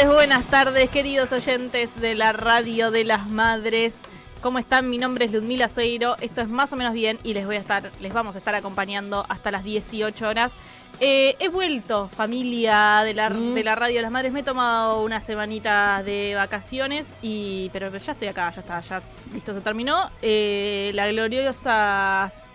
Buenas tardes, queridos oyentes de la Radio de las Madres. ¿Cómo están? Mi nombre es Ludmila Soeiro. Esto es Más o Menos Bien y les vamos a estar acompañando hasta las 18 horas. He vuelto, familia de la Radio de las Madres. Me he tomado una semanita de vacaciones, pero ya estoy acá, ya listo, se terminó. Las gloriosas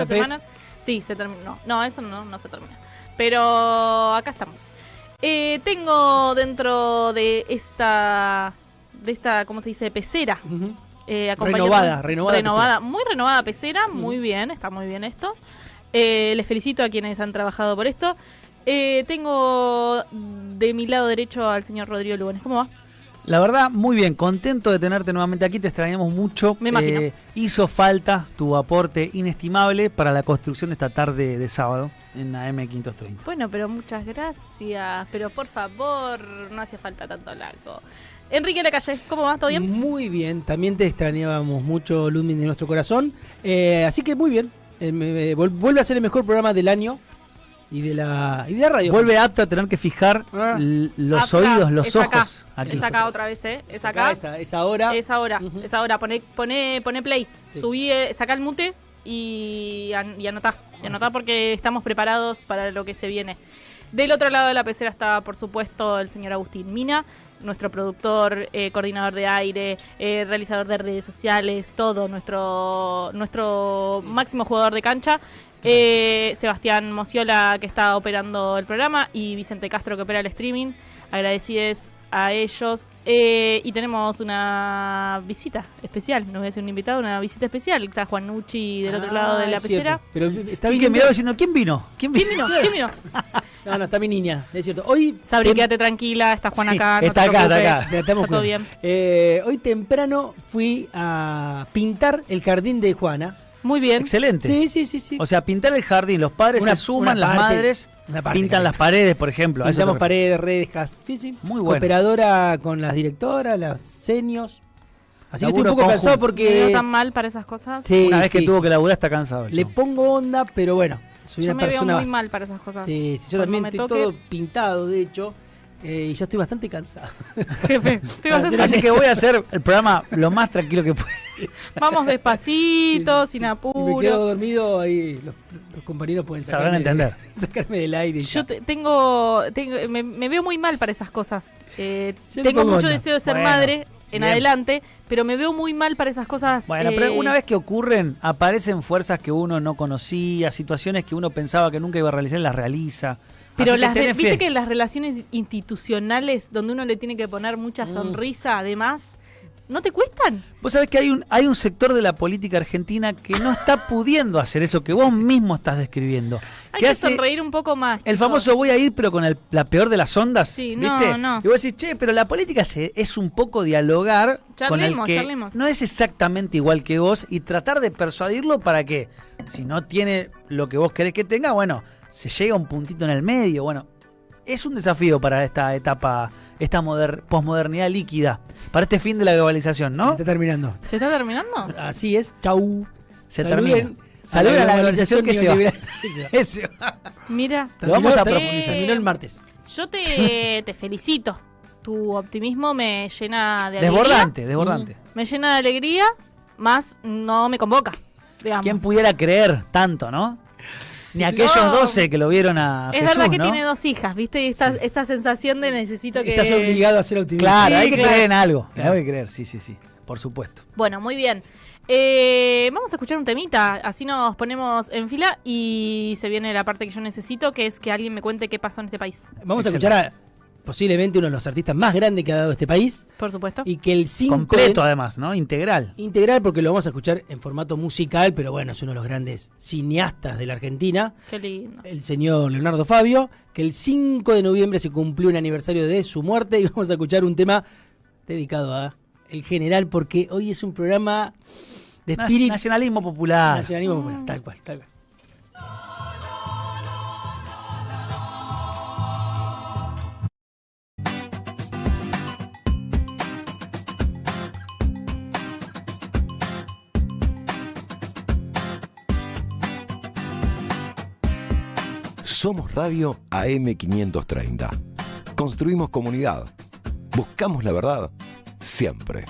semanas. Sí, se terminó. No, eso no se termina. Pero acá estamos. Tengo dentro de esta, ¿cómo se dice? Pecera. Uh-huh. Renovada. Muy renovada pecera, muy bien, está muy bien esto. Les felicito a quienes han trabajado por esto. Tengo de mi lado derecho al señor Rodrigo Lugones. ¿Cómo va? La verdad, muy bien, contento de tenerte nuevamente aquí, te extrañamos mucho. Me imagino. Hizo falta tu aporte inestimable para la construcción de esta tarde de sábado en AM530. Bueno, pero muchas gracias, pero por favor, no hacía falta tanto largo. Enrique Lacalle, ¿cómo va? ¿Todo bien? Muy bien, también te extrañábamos mucho, Ludmin, de nuestro corazón. Así que muy bien, vuelve a ser el mejor programa del año. Y de la radio. Vuelve apto a tener que fijar los oídos, los ojos. Aquí. Es acá otra vez, Es acá. Es ahora. Es ahora. Uh-huh. Es ahora. Pone play. Sí. Subí, saca el mute y anotá. Y anotá porque estamos preparados para lo que se viene. Del otro lado de la pecera está, por supuesto, el señor Agustín Mina, nuestro productor, coordinador de aire, realizador de redes sociales, todo, nuestro máximo jugador de cancha. Sebastián Mociola, que está operando el programa, y Vicente Castro, que opera el streaming. Agradecides a ellos. Y tenemos una visita especial, no voy a decir un invitado, una visita especial. Está Juan Nucci del otro lado de la pecera. Pero está bien que me diciendo, ¿quién vino? ¿Quién vino? No, está mi niña, es cierto. Hoy Sabri, quédate tranquila, está Juan acá. Está acá. Está todo bien. Hoy temprano fui a pintar el jardín de Juana. Muy bien. Excelente. Sí. O sea, pintar el jardín, los padres se suman, las madres pintan las paredes, por ejemplo. Pintamos paredes, rejas. Sí. Muy bueno. Cooperadora con las directoras, las senios. Así que estoy un poco cansado porque... ¿No tan mal para esas cosas? Sí, una vez que tuvo que laburar está cansado. Le pongo onda, pero bueno. Soy yo una me persona... veo muy mal para esas cosas. Sí, yo también estoy todo pintado, de hecho. Y ya estoy bastante cansado. Jefe, así que voy a hacer el programa lo más tranquilo que pueda. Vamos despacito, sin apuro. Si me quedo dormido, ahí los compañeros pueden sabrán entender. Sacarme del aire. Yo me veo muy mal para esas cosas. Tengo mucho deseo de ser madre en adelante, pero me veo muy mal para esas cosas. Bueno, pero una vez que ocurren, aparecen fuerzas que uno no conocía, situaciones que uno pensaba que nunca iba a realizar y las realiza. Pero viste que en las relaciones institucionales, donde uno le tiene que poner mucha sonrisa, además, ¿no te cuestan? Vos sabés que hay un sector de la política argentina que no está pudiendo hacer eso que vos mismo estás describiendo. Hay que sonreír un poco más, chicos. El famoso voy a ir, pero con la peor de las ondas. Sí, ¿viste? No. Y vos decís, pero la política es un poco dialogar con el que charlemos. No es exactamente igual que vos y tratar de persuadirlo para que, si no tiene lo que vos querés que tenga, bueno, se llega a un puntito en el medio. Bueno, es un desafío para esta etapa, esta posmodernidad líquida, para este fin de la globalización, ¿no? Se está terminando. ¿Se está terminando? Así es. Chau. Termina. Saluden a la globalización que se va. Mira. Lo vamos a profundizar. Terminó el martes. Yo te felicito. Tu optimismo me llena de alegría. Desbordante. Me llena de alegría, más no me convoca, digamos. ¿Quién pudiera creer tanto, no? Ni aquellos 12 que lo vieron a Jesús, es verdad que ¿no? tiene 2 hijas, ¿viste? Esta sensación de necesito que... Estás obligado a ser optimista. Claro, sí, hay que creer en algo. Claro. Hay que creer, sí, por supuesto. Bueno, muy bien. Vamos a escuchar un temita, así nos ponemos en fila y se viene la parte que yo necesito, que es que alguien me cuente qué pasó en este país. Vamos a escuchar a posiblemente uno de los artistas más grandes que ha dado este país. Por supuesto. Y que el 5 completo además, ¿no? Integral porque lo vamos a escuchar en formato musical, pero bueno, es uno de los grandes cineastas de la Argentina. Qué lindo. El señor Leonardo Fabio, que el 5 de noviembre se cumplió un aniversario de su muerte y vamos a escuchar un tema dedicado a El General, porque hoy es un programa de espíritu... Nacionalismo popular. Nacionalismo popular, tal cual. Somos Radio AM530. Construimos comunidad. Buscamos la verdad siempre.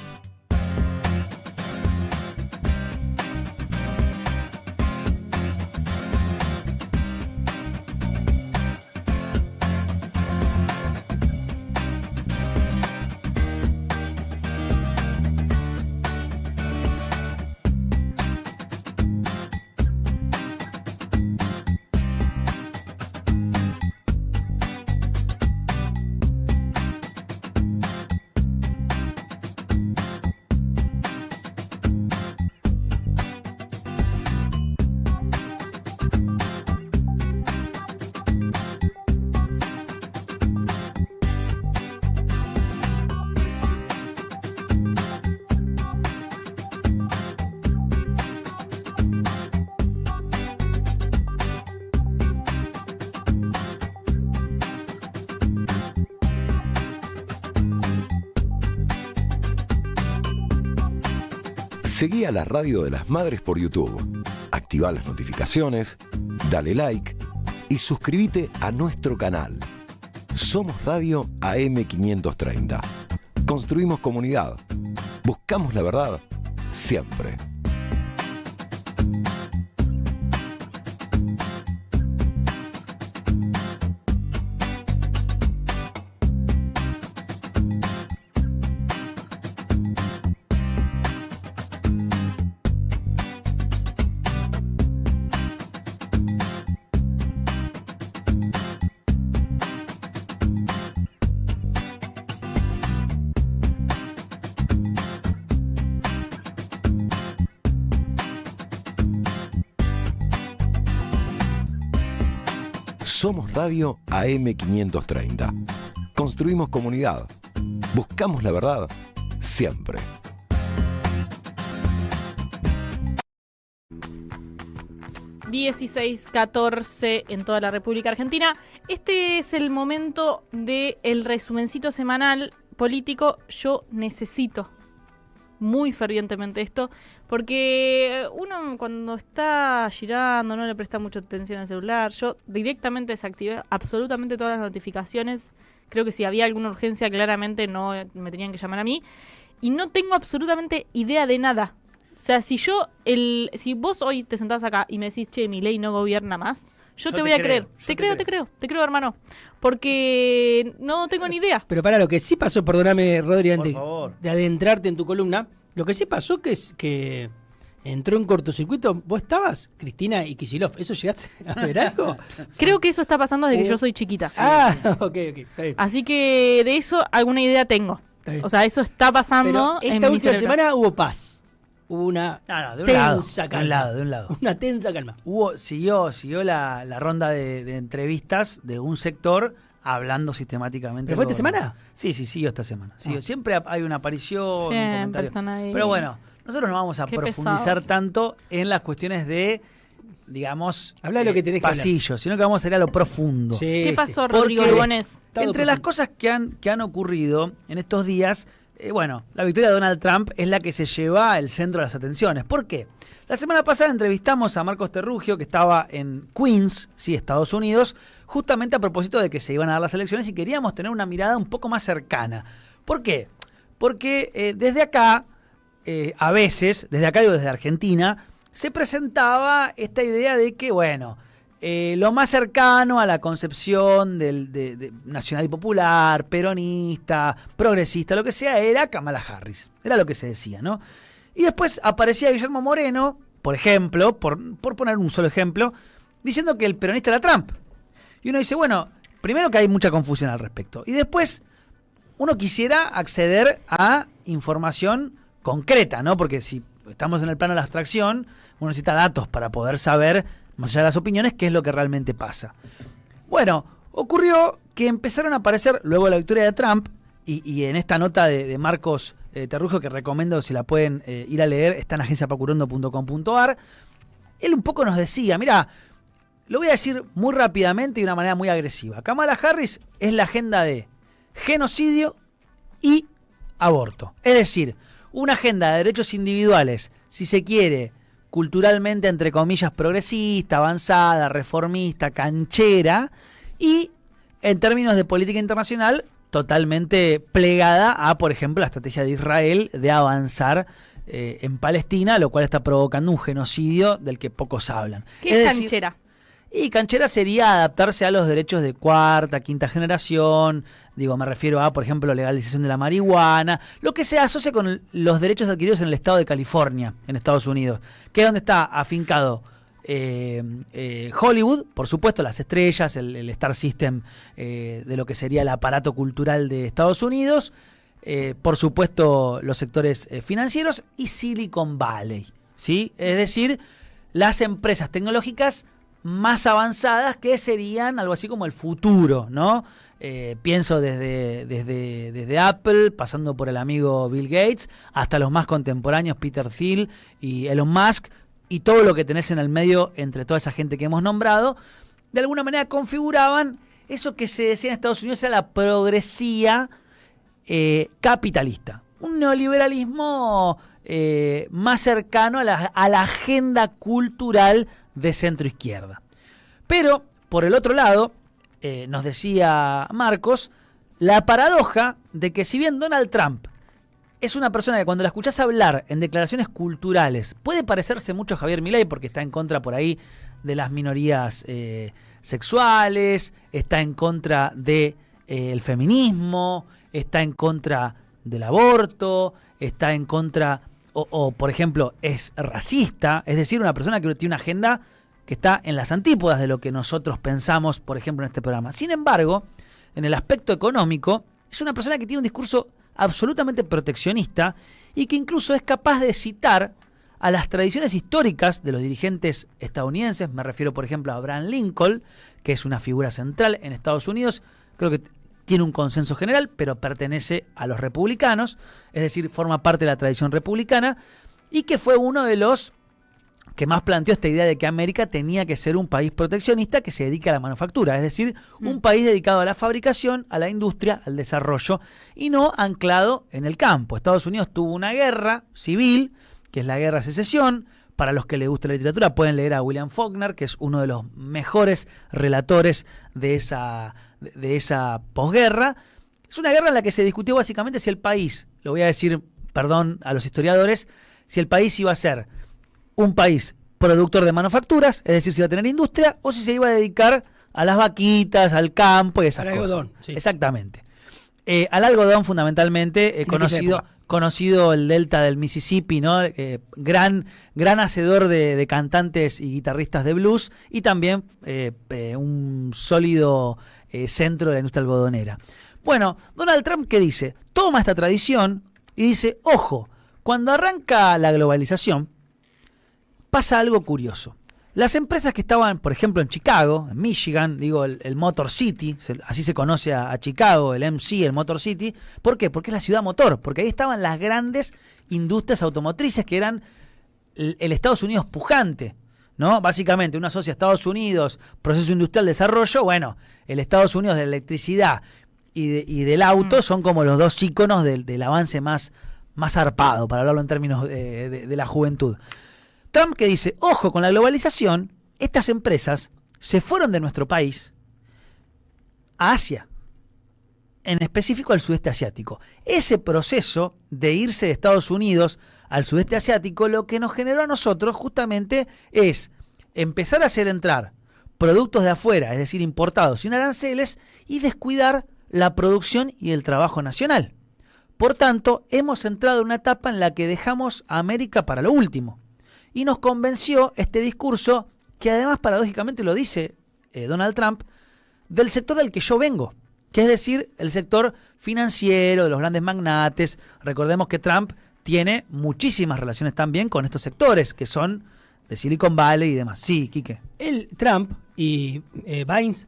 Seguí a la Radio de las Madres por YouTube. Activá las notificaciones, dale like y suscríbete a nuestro canal. Somos Radio AM530. Construimos comunidad. Buscamos la verdad siempre. Somos Radio AM530. Construimos comunidad. Buscamos la verdad siempre. ...16:14 en toda la República Argentina. Este es el momento del resumencito semanal político. Yo necesito muy fervientemente esto, porque uno cuando está girando no le presta mucha atención al celular. Yo directamente desactivé absolutamente todas las notificaciones. Creo que si había alguna urgencia claramente no me tenían que llamar a mí. Y no tengo absolutamente idea de nada. O sea, si vos hoy te sentás acá y me decís, che, Milei no gobierna más, yo te voy a creer. Te creo, hermano. Porque no tengo ni idea. Pero para lo que sí pasó, perdóname, Rodri, antes favor. de adentrarte en tu columna, lo que sí pasó es que entró en cortocircuito. ¿Vos estabas, Cristina y Kicillof? ¿Eso llegaste a ver algo? Creo que eso está pasando desde que yo soy chiquita. Ok, está bien. Así que de eso alguna idea tengo. Está bien. O sea, eso está pasando Pero en esta mi última cerebro. semana hubo paz. Hubo una De un tensa lado, calma. de un lado. Una tensa calma. Siguió la ronda de entrevistas de un sector hablando sistemáticamente. ¿Pero fue esta con- semana? Sí, siguió esta semana. Siempre hay una aparición, un Siempre comentario. están ahí. Pero bueno, nosotros no vamos a Qué profundizar pesados. tanto en las cuestiones de, digamos, Habla de lo que tenés que hablar. pasillo, sino que vamos a ir a lo profundo. Sí, ¿Qué sí. pasó, Rodrigo Porque Lugones? Todo entre las profundo. cosas que han ocurrido en estos días, bueno, la victoria de Donald Trump es la que se lleva el centro de las atenciones. ¿Por qué? La semana pasada entrevistamos a Marcos Terrugio, que estaba en Queens, sí, Estados Unidos, justamente a propósito de que se iban a dar las elecciones y queríamos tener una mirada un poco más cercana. ¿Por qué? Porque desde acá, a veces, desde Argentina, se presentaba esta idea de que, bueno, lo más cercano a la concepción de nacional y popular, peronista, progresista, lo que sea, era Kamala Harris. Era lo que se decía, ¿no? Y después aparecía Guillermo Moreno, por ejemplo, por poner un solo ejemplo, diciendo que el peronista era Trump. Y uno dice, bueno, primero que hay mucha confusión al respecto. Y después uno quisiera acceder a información concreta, ¿no? Porque si estamos en el plano de la abstracción, uno necesita datos para poder saber, más allá de las opiniones, qué es lo que realmente pasa. Bueno, ocurrió que empezaron a aparecer, luego de la victoria de Trump, y en esta nota de Marcos Terrugio, que recomiendo si la pueden ir a leer, está en agenciapacurondo.com.ar, él un poco nos decía, mira, lo voy a decir muy rápidamente y de una manera muy agresiva. Kamala Harris es la agenda de genocidio y aborto. Es decir, una agenda de derechos individuales, si se quiere, culturalmente, entre comillas, progresista, avanzada, reformista, canchera, y en términos de política internacional, totalmente plegada a, por ejemplo, la estrategia de Israel de avanzar en Palestina, lo cual está provocando un genocidio del que pocos hablan. ¿Qué es canchera? Y canchera sería adaptarse a los derechos de cuarta, quinta generación. Digo, me refiero a, por ejemplo, legalización de la marihuana, lo que se asocia con los derechos adquiridos en el estado de California, en Estados Unidos, que es donde está afincado Hollywood, por supuesto, las estrellas, el Star System de lo que sería el aparato cultural de Estados Unidos, por supuesto, los sectores financieros y Silicon Valley, ¿sí? Es decir, las empresas tecnológicas más avanzadas que serían algo así como el futuro, ¿no? Pienso desde Apple, pasando por el amigo Bill Gates, hasta los más contemporáneos, Peter Thiel y Elon Musk, y todo lo que tenés en el medio entre toda esa gente que hemos nombrado, de alguna manera configuraban eso que se decía en Estados Unidos era la progresía capitalista. Un neoliberalismo más cercano a la agenda cultural de centro-izquierda. Pero, por el otro lado, nos decía Marcos, la paradoja de que si bien Donald Trump es una persona que cuando la escuchás hablar en declaraciones culturales puede parecerse mucho a Javier Milei porque está en contra por ahí de las minorías sexuales, está en contra de el feminismo, está en contra del aborto, está en contra o por ejemplo es racista, es decir, una persona que tiene una agenda que está en las antípodas de lo que nosotros pensamos, por ejemplo, en este programa. Sin embargo, en el aspecto económico, es una persona que tiene un discurso absolutamente proteccionista y que incluso es capaz de citar a las tradiciones históricas de los dirigentes estadounidenses. Me refiero, por ejemplo, a Abraham Lincoln, que es una figura central en Estados Unidos. Creo que tiene un consenso general, pero pertenece a los republicanos, es decir, forma parte de la tradición republicana, y que fue uno de los que más planteó esta idea de que América tenía que ser un país proteccionista que se dedica a la manufactura, es decir, un país dedicado a la fabricación, a la industria, al desarrollo, y no anclado en el campo. Estados Unidos tuvo una guerra civil, que es la Guerra de Secesión. Para los que les gusta la literatura pueden leer a William Faulkner, que es uno de los mejores relatores de esa posguerra. Es una guerra en la que se discutió básicamente si el país, lo voy a decir, perdón a los historiadores, si el país iba a ser un país productor de manufacturas, es decir, si iba a tener industria, o si se iba a dedicar a las vaquitas, al campo y esas cosas. Algodón, sí. Exactamente. Al algodón fundamentalmente, conocido el delta del Mississippi, ¿no? Gran hacedor de cantantes y guitarristas de blues, y también un sólido centro de la industria algodonera. Bueno, Donald Trump, ¿qué dice? Toma esta tradición y dice, ojo, cuando arranca la globalización, pasa algo curioso. Las empresas que estaban, por ejemplo, en Chicago, en Michigan, digo, el Motor City, así se conoce a Chicago, el MC, el Motor City. ¿Por qué? Porque es la ciudad motor, porque ahí estaban las grandes industrias automotrices que eran el Estados Unidos pujante, ¿no? Básicamente, uno asocia Estados Unidos, proceso industrial, desarrollo, bueno, el Estados Unidos de la electricidad y del auto son como los dos íconos del avance más zarpado, para hablarlo en términos de la juventud. Trump que dice, ojo, con la globalización, estas empresas se fueron de nuestro país a Asia, en específico al sudeste asiático. Ese proceso de irse de Estados Unidos al sudeste asiático, lo que nos generó a nosotros justamente es empezar a hacer entrar productos de afuera, es decir, importados sin aranceles, y descuidar la producción y el trabajo nacional. Por tanto, hemos entrado en una etapa en la que dejamos a América para lo último. Y nos convenció este discurso, que además paradójicamente lo dice Donald Trump, del sector del que yo vengo, que es decir, el sector financiero, de los grandes magnates. Recordemos que Trump tiene muchísimas relaciones también con estos sectores, que son de Silicon Valley y demás. Sí, Quique. Trump y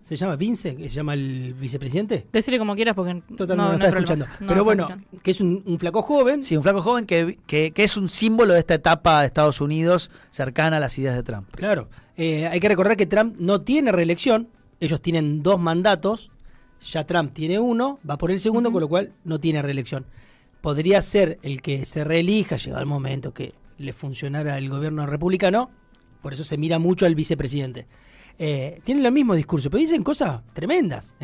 se llama el vicepresidente. Decirle como quieras porque no está escuchando. Pero bueno, que es un flaco joven. Sí, un flaco joven que es un símbolo de esta etapa de Estados Unidos cercana a las ideas de Trump. Claro. Hay que recordar que Trump no tiene reelección. Ellos tienen 2 mandatos. Ya Trump tiene 1, va por el segundo, con lo cual no tiene reelección. Podría ser el que se reelija, llegado el momento que le funcionara el gobierno republicano. Por eso se mira mucho al vicepresidente. tienen el mismo discurso, pero dicen cosas tremendas.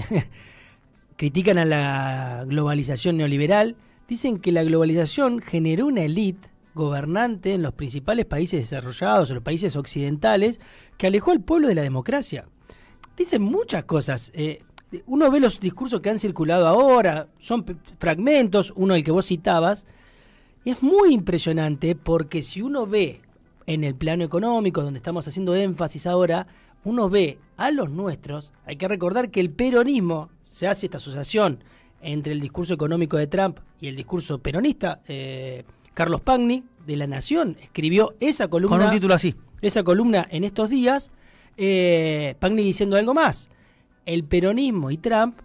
Critican a la globalización neoliberal, dicen que la globalización generó una élite gobernante en los principales países desarrollados, en los países occidentales, que alejó al pueblo de la democracia. Dicen muchas cosas. Uno ve los discursos que han circulado ahora, son fragmentos, uno el que vos citabas, y es muy impresionante porque si uno ve en el plano económico, donde estamos haciendo énfasis ahora, uno ve a los nuestros. Hay que recordar que el peronismo, se hace esta asociación entre el discurso económico de Trump y el discurso peronista. Carlos Pagni, de La Nación, escribió esa columna. Con un título así. Esa columna en estos días. Pagni diciendo algo más. El peronismo y Trump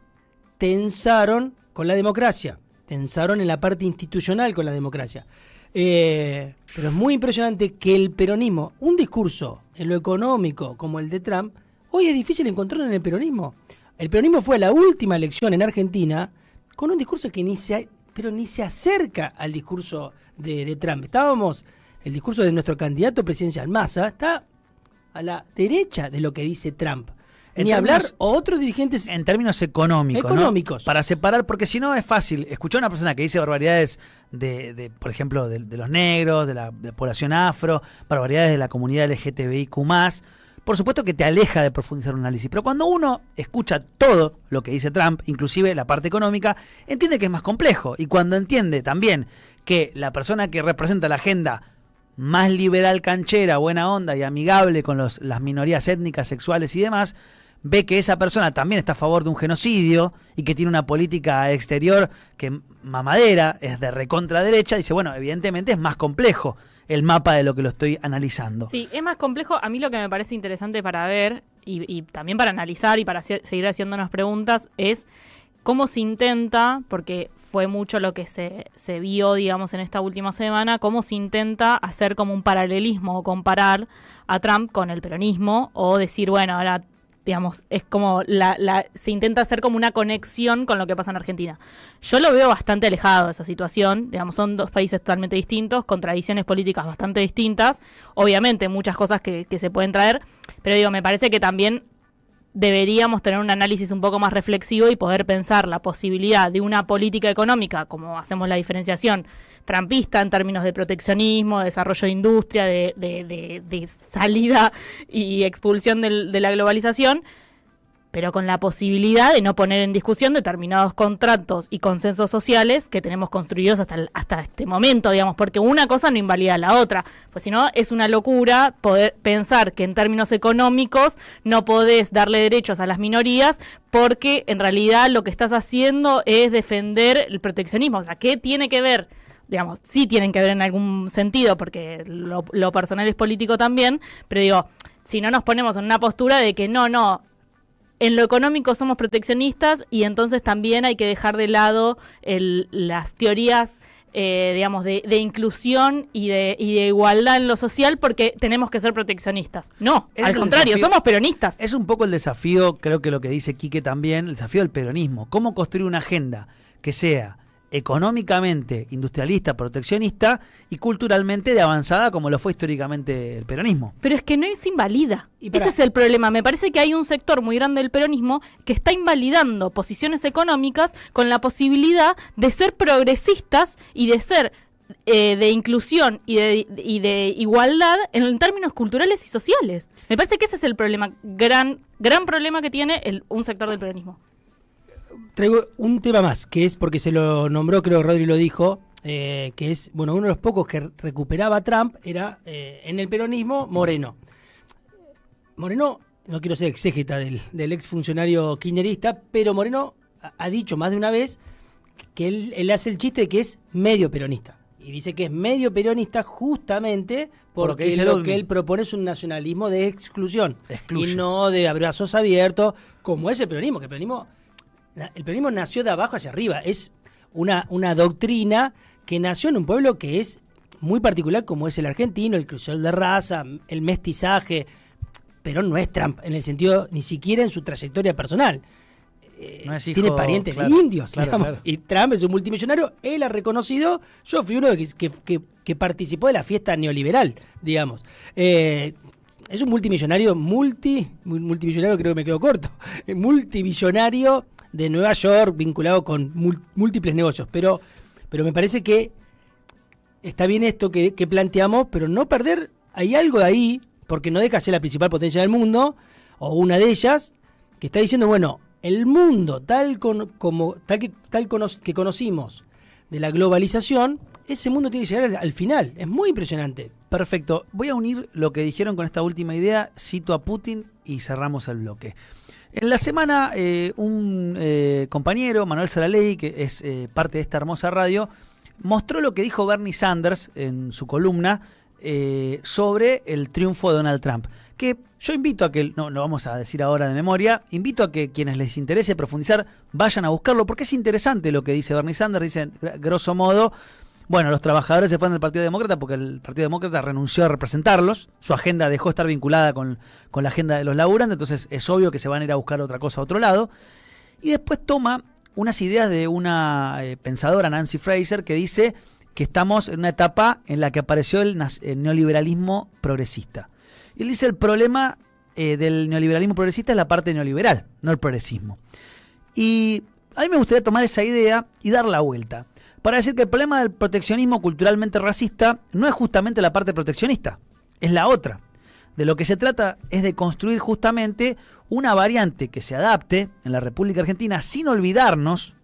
tensaron con la democracia. Tensaron en la parte institucional con la democracia. Pero es muy impresionante que el peronismo, un discurso en lo económico como el de Trump, hoy es difícil encontrarlo en el peronismo. El peronismo fue a la última elección en Argentina con un discurso que ni se acerca al discurso de Trump. El discurso de nuestro candidato presidencial, Massa, está a la derecha de lo que dice Trump. Ni hablar otros dirigentes en términos económicos, ¿no? Para separar, porque si no es fácil escuchar a una persona que dice barbaridades de por ejemplo, de los negros, de la población afro, barbaridades de la comunidad LGTBIQ+, por supuesto que te aleja de profundizar un análisis, pero cuando uno escucha todo lo que dice Trump, inclusive la parte económica, entiende que es más complejo, y cuando entiende también que la persona que representa la agenda más liberal, canchera, buena onda y amigable con las minorías étnicas, sexuales y demás, ve que esa persona también está a favor de un genocidio y que tiene una política exterior que mamadera, es de recontra derecha, dice, bueno, evidentemente es más complejo el mapa de lo que lo estoy analizando. Sí, es más complejo. A mí lo que me parece interesante para ver y también para analizar y para seguir haciéndonos preguntas es cómo se intenta, porque fue mucho lo que se vio, digamos, en esta última semana, cómo se intenta hacer como un paralelismo o comparar a Trump con el peronismo o decir, bueno, ahora, digamos, es como se intenta hacer como una conexión con lo que pasa en Argentina. Yo lo veo bastante alejado de esa situación, digamos, son dos países totalmente distintos, con tradiciones políticas bastante distintas, obviamente muchas cosas que se pueden traer, pero digo, me parece que también deberíamos tener un análisis un poco más reflexivo y poder pensar la posibilidad de una política económica, como hacemos la diferenciación trumpista en términos de proteccionismo, de desarrollo de industria, de salida y expulsión de la globalización, pero con la posibilidad de no poner en discusión determinados contratos y consensos sociales que tenemos construidos hasta este momento, digamos, porque una cosa no invalida la otra, pues si no es una locura poder pensar que en términos económicos no podés darle derechos a las minorías porque en realidad lo que estás haciendo es defender el proteccionismo. O sea, ¿qué tiene que ver? Digamos, sí tienen que ver en algún sentido, porque lo personal es político también, pero digo, si no nos ponemos en una postura de que no, en lo económico somos proteccionistas y entonces también hay que dejar de lado las teorías, digamos, de inclusión y de igualdad en lo social porque tenemos que ser proteccionistas. No, al contrario, somos peronistas. Es un poco el desafío, creo que lo que dice Quique también, el desafío del peronismo. ¿Cómo construir una agenda que sea económicamente industrialista, proteccionista y culturalmente de avanzada como lo fue históricamente el peronismo? Pero es que no es invalida. Ese es el problema. Me parece que hay un sector muy grande del peronismo que está invalidando posiciones económicas con la posibilidad de ser progresistas y de ser de inclusión y de igualdad en términos culturales y sociales. Me parece que ese es el problema, gran problema que tiene un sector del peronismo. Traigo un tema más, que es porque se lo nombró, creo que Rodri lo dijo, que es, bueno, uno de los pocos que recuperaba Trump era en el peronismo Moreno. Moreno, no quiero ser exégeta del exfuncionario kirchnerista, pero Moreno ha dicho más de una vez que él hace el chiste de que es medio peronista. Y dice que es medio peronista justamente porque lo que él propone es un nacionalismo de exclusión. Y no de abrazos abiertos, como es el peronismo, que el peronismo nació de abajo hacia arriba. Es una doctrina que nació en un pueblo que es muy particular, como es el argentino, el crucero de raza, el mestizaje. Pero no es Trump, en el sentido, ni siquiera en su trayectoria personal. No es hijo, tiene parientes indios, claro. Y Trump es un multimillonario. Él ha reconocido, yo fui uno que participó de la fiesta neoliberal, digamos. es un multimillonario, multimillonario, creo que me quedo corto, multimillonario de Nueva York, vinculado con múltiples negocios, pero me parece que está bien esto que planteamos, pero no perder, hay algo de ahí, porque no deja de ser la principal potencia del mundo, o una de ellas, que está diciendo, bueno, el mundo tal que conocimos de la globalización, ese mundo tiene que llegar al final. Es muy impresionante. Perfecto. Voy a unir lo que dijeron con esta última idea, cito a Putin y cerramos el bloque. En la semana, un compañero, Manuel Saraley, que es parte de esta hermosa radio, mostró lo que dijo Bernie Sanders en su columna sobre el triunfo de Donald Trump. Que yo invito a que, no lo vamos a decir ahora de memoria, invito a que quienes les interese profundizar vayan a buscarlo, porque es interesante lo que dice Bernie Sanders. Dice, grosso modo, bueno, los trabajadores se fueron del Partido Demócrata porque el Partido Demócrata renunció a representarlos, su agenda dejó de estar vinculada con la agenda de los laburantes, entonces es obvio que se van a ir a buscar otra cosa a otro lado. Y después toma unas ideas de una pensadora, Nancy Fraser, que dice que estamos en una etapa en la que apareció el neoliberalismo progresista. Y él dice el problema del neoliberalismo progresista es la parte neoliberal, no el progresismo. Y a mí me gustaría tomar esa idea y dar la vuelta, para decir que el problema del proteccionismo culturalmente racista no es justamente la parte proteccionista, es la otra. De lo que se trata es de construir justamente una variante que se adapte en la República Argentina sin olvidarnos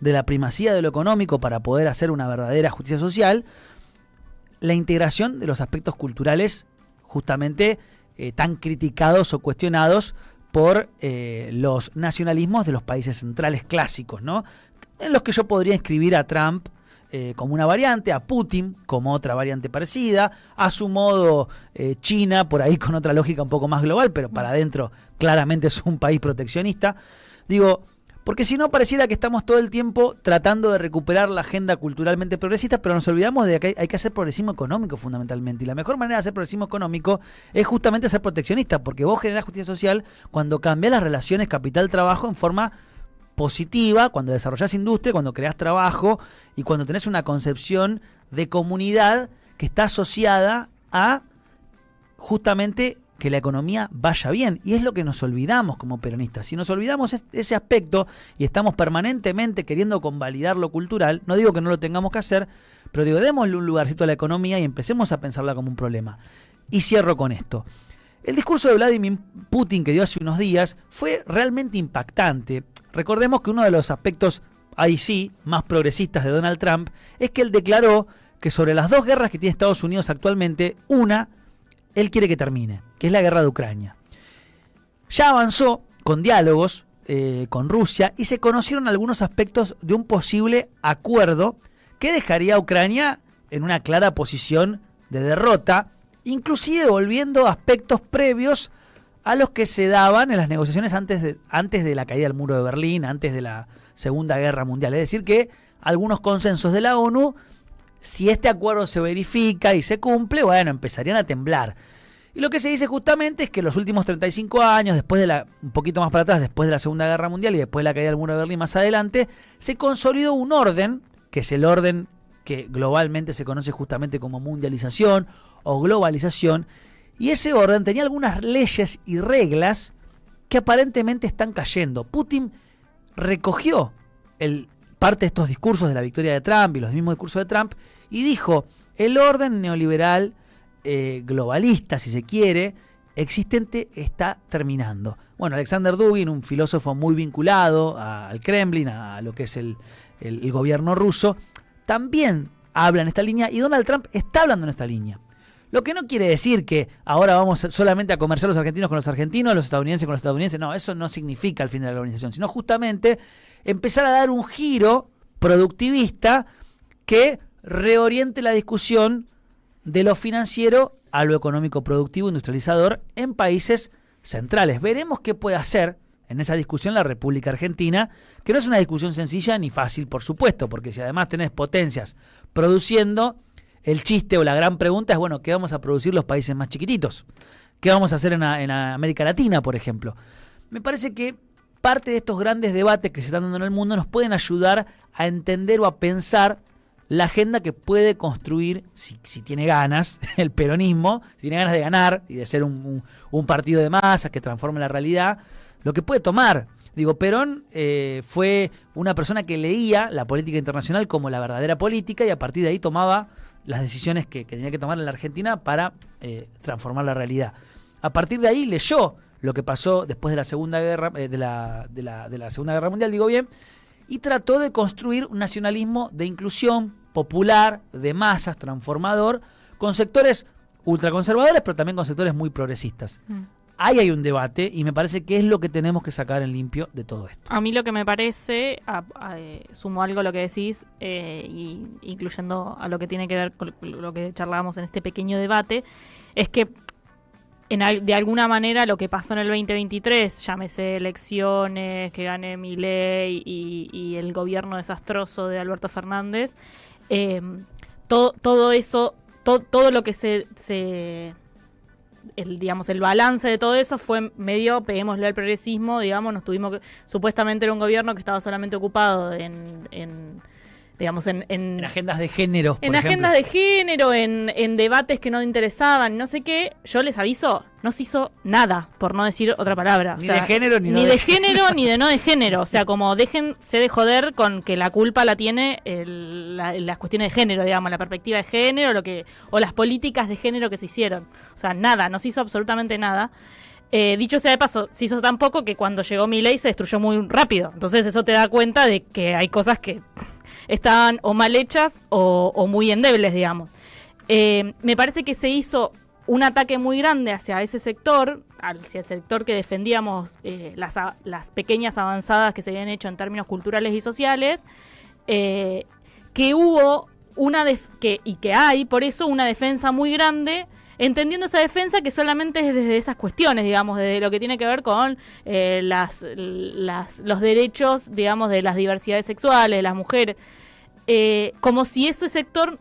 de la primacía de lo económico para poder hacer una verdadera justicia social, la integración de los aspectos culturales justamente tan criticados o cuestionados por los nacionalismos de los países centrales clásicos, ¿no? En los que yo podría inscribir a Trump como una variante, a Putin como otra variante parecida, a su modo China, por ahí con otra lógica un poco más global, pero para adentro claramente es un país proteccionista. Digo, porque si no pareciera que estamos todo el tiempo tratando de recuperar la agenda culturalmente progresista, pero nos olvidamos de que hay que hacer progresismo económico fundamentalmente. Y la mejor manera de hacer progresismo económico es justamente ser proteccionista, porque vos generás justicia social cuando cambiás las relaciones capital-trabajo en forma positiva, cuando desarrollás industria, cuando creás trabajo y cuando tenés una concepción de comunidad que está asociada a justamente que la economía vaya bien. Y es lo que nos olvidamos como peronistas. Si nos olvidamos ese aspecto y estamos permanentemente queriendo convalidar lo cultural, no digo que no lo tengamos que hacer, pero digo, démosle un lugarcito a la economía y empecemos a pensarla como un problema. Y cierro con esto. El discurso de Vladimir Putin que dio hace unos días fue realmente impactante. Recordemos que uno de los aspectos, ahí sí, más progresistas de Donald Trump, es que él declaró que sobre las dos guerras que tiene Estados Unidos actualmente, una, él quiere que termine, que es la guerra de Ucrania. Ya avanzó con diálogos con Rusia y se conocieron algunos aspectos de un posible acuerdo que dejaría a Ucrania en una clara posición de derrota, inclusive volviendo a aspectos previos a los que se daban en las negociaciones antes de la caída del muro de Berlín, antes de la Segunda Guerra Mundial. Es decir que algunos consensos de la ONU, si este acuerdo se verifica y se cumple, bueno, empezarían a temblar. Y lo que se dice justamente es que los últimos 35 años, un poquito más para atrás, después de la Segunda Guerra Mundial y después de la caída del muro de Berlín más adelante, se consolidó un orden, que es el orden que globalmente se conoce justamente como mundialización o globalización, y ese orden tenía algunas leyes y reglas que aparentemente están cayendo. Putin recogió parte de estos discursos de la victoria de Trump y los mismos discursos de Trump y dijo, el orden neoliberal globalista, si se quiere, existente está terminando. Bueno, Alexander Dugin, un filósofo muy vinculado al Kremlin, a lo que es el gobierno ruso, también habla en esta línea y Donald Trump está hablando en esta línea. Lo que no quiere decir que ahora vamos solamente a comerciar los argentinos con los argentinos, los estadounidenses con los estadounidenses. No, eso no significa el fin de la globalización, sino justamente empezar a dar un giro productivista que reoriente la discusión de lo financiero a lo económico productivo industrializador en países centrales. Veremos qué puede hacer en esa discusión la República Argentina, que no es una discusión sencilla ni fácil, por supuesto, porque si además tenés potencias produciendo, el chiste o la gran pregunta es, bueno, ¿qué vamos a producir los países más chiquititos? ¿Qué vamos a hacer en América Latina, por ejemplo? Me parece que parte de estos grandes debates que se están dando en el mundo nos pueden ayudar a entender o a pensar la agenda que puede construir, si tiene ganas, el peronismo, si tiene ganas de ganar y de ser un partido de masas que transforme la realidad, lo que puede tomar. Digo, Perón fue una persona que leía la política internacional como la verdadera política y a partir de ahí tomaba las decisiones que tenía que tomar en la Argentina para transformar la realidad. A partir de ahí leyó lo que pasó después de la Segunda Guerra, de la Segunda Guerra Mundial, digo bien, y trató de construir un nacionalismo de inclusión popular, de masas, transformador, con sectores ultraconservadores, pero también con sectores muy progresistas. Ahí hay un debate y me parece que es lo que tenemos que sacar en limpio de todo esto. A mí lo que me parece, sumo algo a lo que decís, y incluyendo a lo que tiene que ver con lo que charlábamos en este pequeño debate, es que de alguna manera lo que pasó en el 2023, llámese elecciones, que gane Milei y el gobierno desastroso de Alberto Fernández, todo eso, todo lo que el balance de todo eso fue medio, peguémosle al progresismo, digamos, supuestamente era un gobierno que estaba solamente ocupado en agendas de género, en agendas de género, en debates que no interesaban, no sé qué. Yo les aviso, no se hizo nada, por no decir otra palabra. Ni de género, ni de género, ni de no de género. O sea, como déjense de joder con que la culpa la tiene las cuestiones de género, digamos, la perspectiva de género, o las políticas de género que se hicieron. O sea, nada, no se hizo absolutamente nada. Dicho sea de paso, se hizo tan poco que cuando llegó Milei se destruyó muy rápido. Entonces eso te da cuenta de que hay cosas que estaban o mal hechas o muy endebles, digamos. Me parece que se hizo un ataque muy grande hacia ese sector, hacia el sector que defendíamos las pequeñas avanzadas que se habían hecho en términos culturales y sociales, que hubo que hay, por eso, una defensa muy grande, entendiendo esa defensa que solamente es desde esas cuestiones, digamos, desde lo que tiene que ver con los derechos, digamos, de las diversidades sexuales, de las mujeres, como si ese sector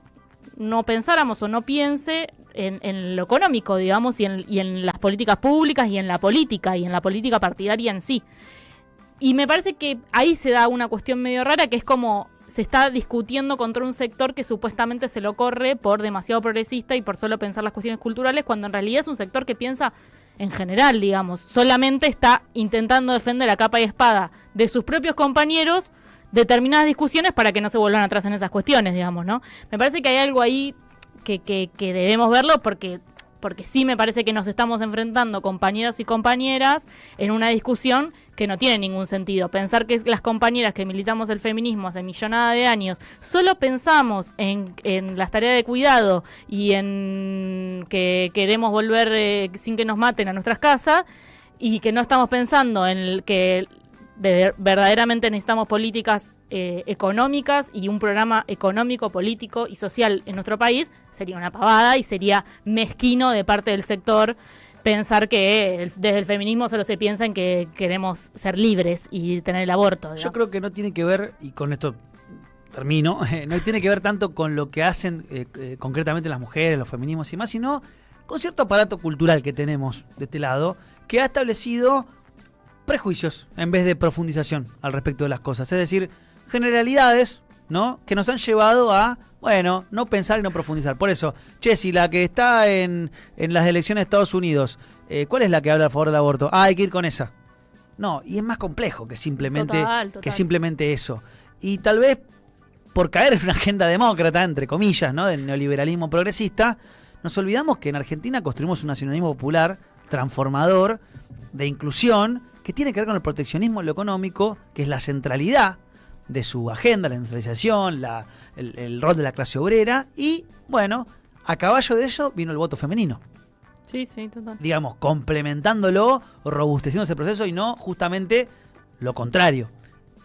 no pensáramos o no piense en lo económico, digamos, y en las políticas públicas y en la política partidaria en sí. Y me parece que ahí se da una cuestión medio rara, que es como se está discutiendo contra un sector que supuestamente se lo corre por demasiado progresista y por solo pensar las cuestiones culturales, cuando en realidad es un sector que piensa en general, digamos. Solamente está intentando defender a capa y espada de sus propios compañeros determinadas discusiones para que no se vuelvan atrás en esas cuestiones, digamos, ¿no? Me parece que hay algo ahí que debemos verlo porque sí me parece que nos estamos enfrentando compañeras y compañeras en una discusión que no tiene ningún sentido. Pensar que las compañeras que militamos el feminismo hace millonada de años solo pensamos en las tareas de cuidado y en que queremos volver sin que nos maten a nuestras casas y que no estamos pensando en que verdaderamente necesitamos políticas económicas y un programa económico, político y social en nuestro país, sería una pavada y sería mezquino de parte del sector pensar que desde el feminismo solo se piensa en que queremos ser libres y tener el aborto, ¿no? Yo creo que no tiene que ver, y con esto termino, no tiene que ver tanto con lo que hacen concretamente las mujeres, los feminismos y más, sino con cierto aparato cultural que tenemos de este lado, que ha establecido prejuicios en vez de profundización al respecto de las cosas. Es decir, generalidades, ¿no?, que nos han llevado a, bueno, no pensar y no profundizar. Por eso, si la que está en las elecciones de Estados Unidos, ¿cuál es la que habla a favor del aborto? Hay que ir con esa. No, y es más complejo que simplemente, total. Que simplemente eso. Y tal vez por caer en una agenda demócrata, entre comillas, ¿no?, del neoliberalismo progresista, nos olvidamos que en Argentina construimos un nacionalismo popular transformador, de inclusión, que tiene que ver con el proteccionismo, lo económico, que es la centralidad de su agenda, la industrialización, el rol de la clase obrera, y bueno, a caballo de ello vino el voto femenino. Sí, total. Digamos, complementándolo, robusteciendo ese proceso y no justamente lo contrario.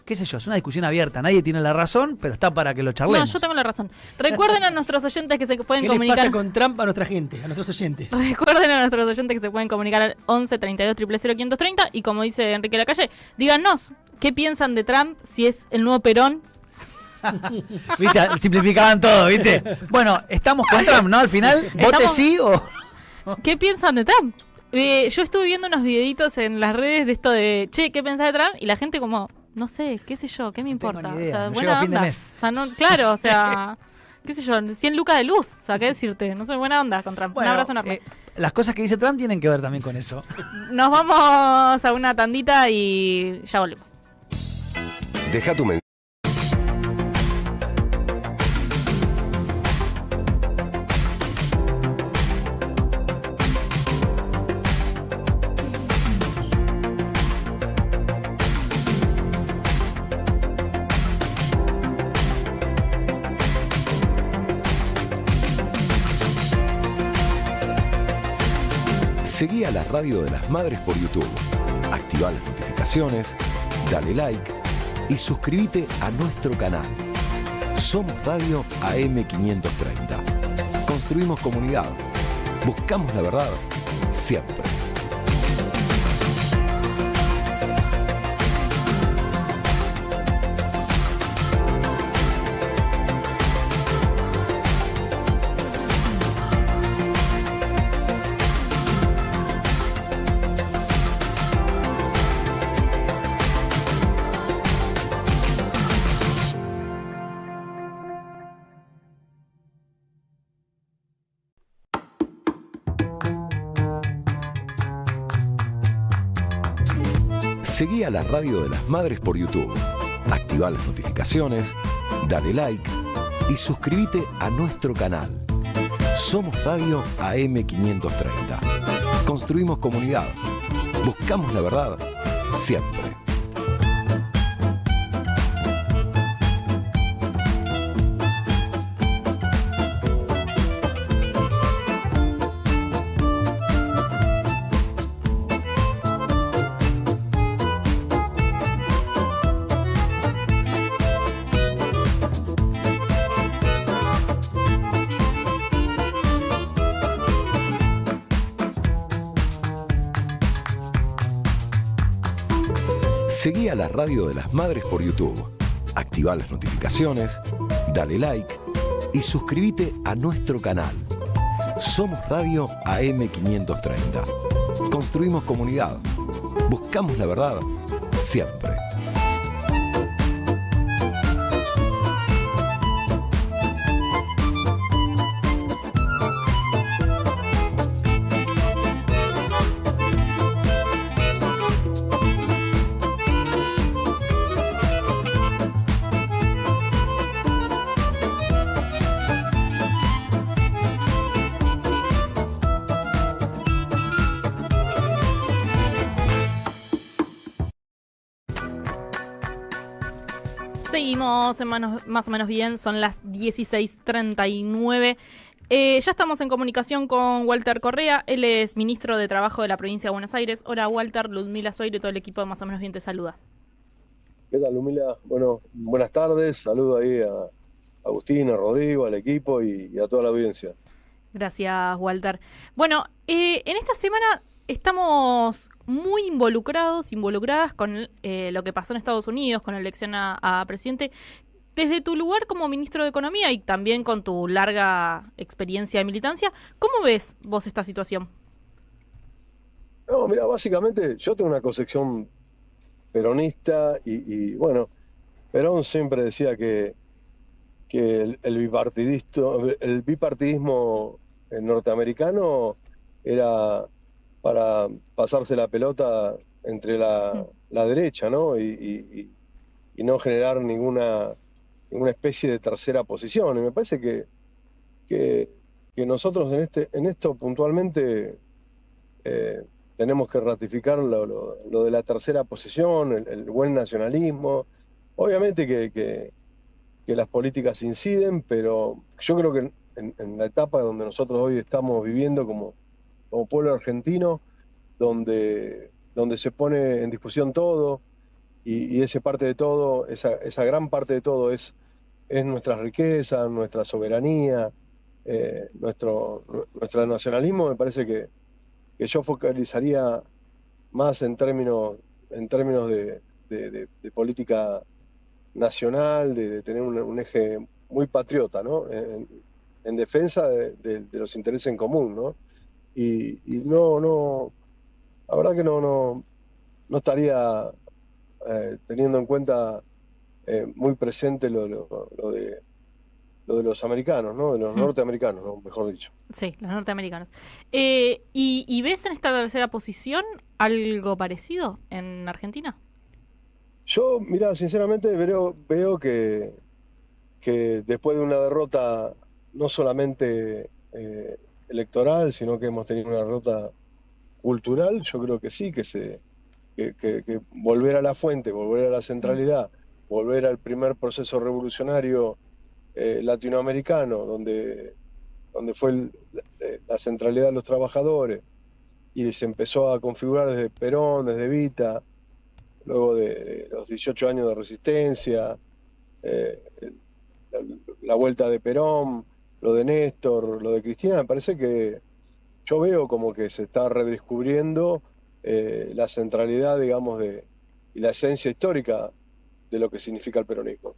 Qué sé yo, es una discusión abierta, nadie tiene la razón, pero está para que lo charlemos. No, yo tengo la razón. Recuerden a nuestros oyentes que se pueden ¿Qué comunicar. ¿Qué les pasa con Trump a nuestra gente, a nuestros oyentes? Recuerden a nuestros oyentes que se pueden comunicar al 11 32 000 530 y como dice Enrique Lacalle, díganos qué piensan de Trump, si es el nuevo Perón. ¿Viste? Simplificaban todo, ¿viste? Bueno, estamos con Trump, ¿no? Al final, vote sí o... ¿Qué piensan de Trump? Yo estuve viendo unos videitos en las redes de esto de, ¿qué pensás de Trump? Y la gente como no sé, qué sé yo, qué me No tengo importa. ni idea, O sea, no buena llego a fin de onda. mes. O sea, no, claro, o sea, qué sé yo, 100 lucas de luz, o sea, qué decirte. No soy buena onda con Trump. Un abrazo enorme. Las cosas que dice Trump tienen que ver también con eso. Nos vamos a una tandita y ya volvemos. Deja tu mensaje. Seguí a la Radio de las Madres por YouTube. Activa las notificaciones, dale like y suscríbete a nuestro canal. Somos Radio AM530. Construimos comunidad. Buscamos la verdad siempre. Seguí a la Radio de las Madres por YouTube. Activa las notificaciones, dale like y suscríbete a nuestro canal. Somos Radio AM530. Construimos comunidad. Buscamos la verdad siempre. Seguí a la Radio de las Madres por YouTube. Activa las notificaciones, dale like y suscríbete a nuestro canal. Somos Radio AM530. Construimos comunidad. Buscamos la verdad siempre. Seguimos en más o menos bien, son las 16:39. Ya estamos en comunicación con Walter Correa, él es ministro de Trabajo de la provincia de Buenos Aires. Hola Walter, Ludmila Soire y todo el equipo de Más o menos bien te saluda. ¿Qué tal, Ludmila? Bueno, buenas tardes, saludo ahí a Agustín, a Rodrigo, al equipo y a toda la audiencia. Gracias, Walter. Bueno, en esta semana estamos muy involucradas con lo que pasó en Estados Unidos, con la elección a presidente. Desde tu lugar como ministro de Economía y también con tu larga experiencia de militancia, ¿cómo ves vos esta situación? No, mira, básicamente yo tengo una concepción peronista y bueno, Perón siempre decía que el bipartidismo norteamericano era para pasarse la pelota entre la derecha, ¿no? Y no generar ninguna especie de tercera posición. Y me parece que nosotros en esto puntualmente tenemos que ratificar lo de la tercera posición, el buen nacionalismo. Obviamente que las políticas inciden, pero yo creo que en la etapa donde nosotros hoy estamos viviendo como pueblo argentino, donde se pone en discusión todo, y esa parte de todo, esa gran parte de todo es nuestra riqueza, nuestra soberanía, nuestro nacionalismo. Me parece que yo focalizaría más en términos de política nacional, de tener un eje muy patriota, ¿no? En defensa de los intereses en común, ¿no? Y no, la verdad que no estaría teniendo en cuenta muy presente lo de los americanos, ¿no? De los norteamericanos, ¿no? Mejor dicho. Sí, los norteamericanos. ¿Y ves en esta tercera posición algo parecido en Argentina? Yo, mira, sinceramente veo que después de una derrota no solamente electoral, sino que hemos tenido una derrota cultural, yo creo que sí, que volver a la fuente, volver a la centralidad, volver al primer proceso revolucionario latinoamericano, donde fue la centralidad de los trabajadores, y se empezó a configurar desde Perón, desde Evita, luego de los 18 años de resistencia, la vuelta de Perón, lo de Néstor, lo de Cristina. Me parece que yo veo como que se está redescubriendo la centralidad, digamos, y la esencia histórica de lo que significa el peronismo.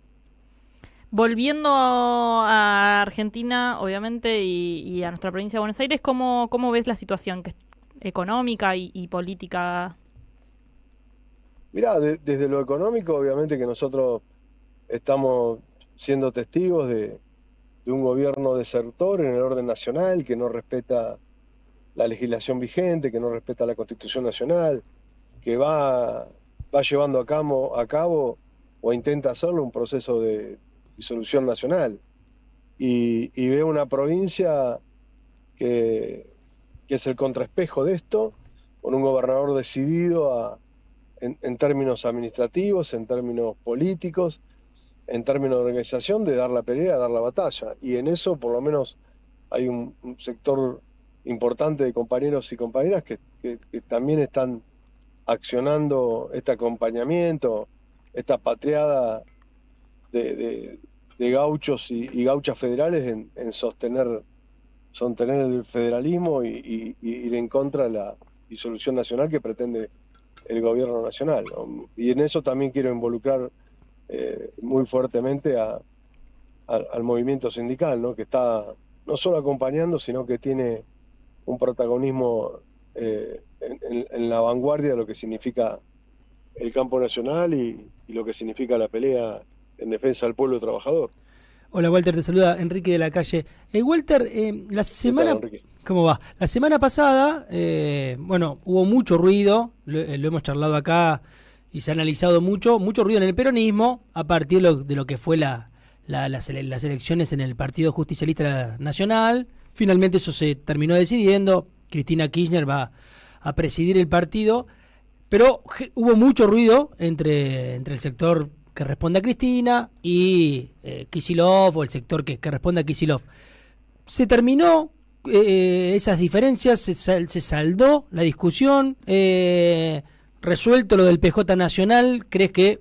Volviendo a Argentina, obviamente, y a nuestra provincia de Buenos Aires, ¿cómo ves la situación económica y política? Mirá, desde lo económico, obviamente que nosotros estamos siendo testigos de un gobierno desertor en el orden nacional, que no respeta la legislación vigente, que no respeta la Constitución Nacional, que va llevando a cabo o intenta hacerlo un proceso de disolución nacional. Y veo una provincia que es el contraespejo de esto, con un gobernador decidido en términos administrativos, en términos políticos, en términos de organización, de dar la pelea, dar la batalla. Y en eso, por lo menos, hay un sector importante de compañeros y compañeras que también están accionando este acompañamiento, esta patriada de gauchos y gauchas federales en sostener el federalismo y ir en contra de la disolución nacional que pretende el gobierno nacional, ¿no? Y en eso también quiero involucrar muy fuertemente al movimiento sindical, ¿no? Que está no solo acompañando, sino que tiene un protagonismo en la vanguardia de lo que significa el campo nacional y lo que significa la pelea en defensa del pueblo trabajador. Hola Walter, te saluda Enrique de la Calle. Walter, la semana... ¿Qué tal, Enrique? ¿Cómo va? La semana pasada, hubo mucho ruido, lo hemos charlado acá y se ha analizado mucho ruido en el peronismo a partir de lo que fue las elecciones en el Partido Justicialista Nacional. Finalmente eso se terminó decidiendo, Cristina Kirchner va a presidir el partido, pero hubo mucho ruido entre el sector que responde a Cristina y Kicillof, o el sector que responde a Kicillof. Se terminó esas diferencias, se saldó la discusión, resuelto lo del PJ Nacional. ¿Crees que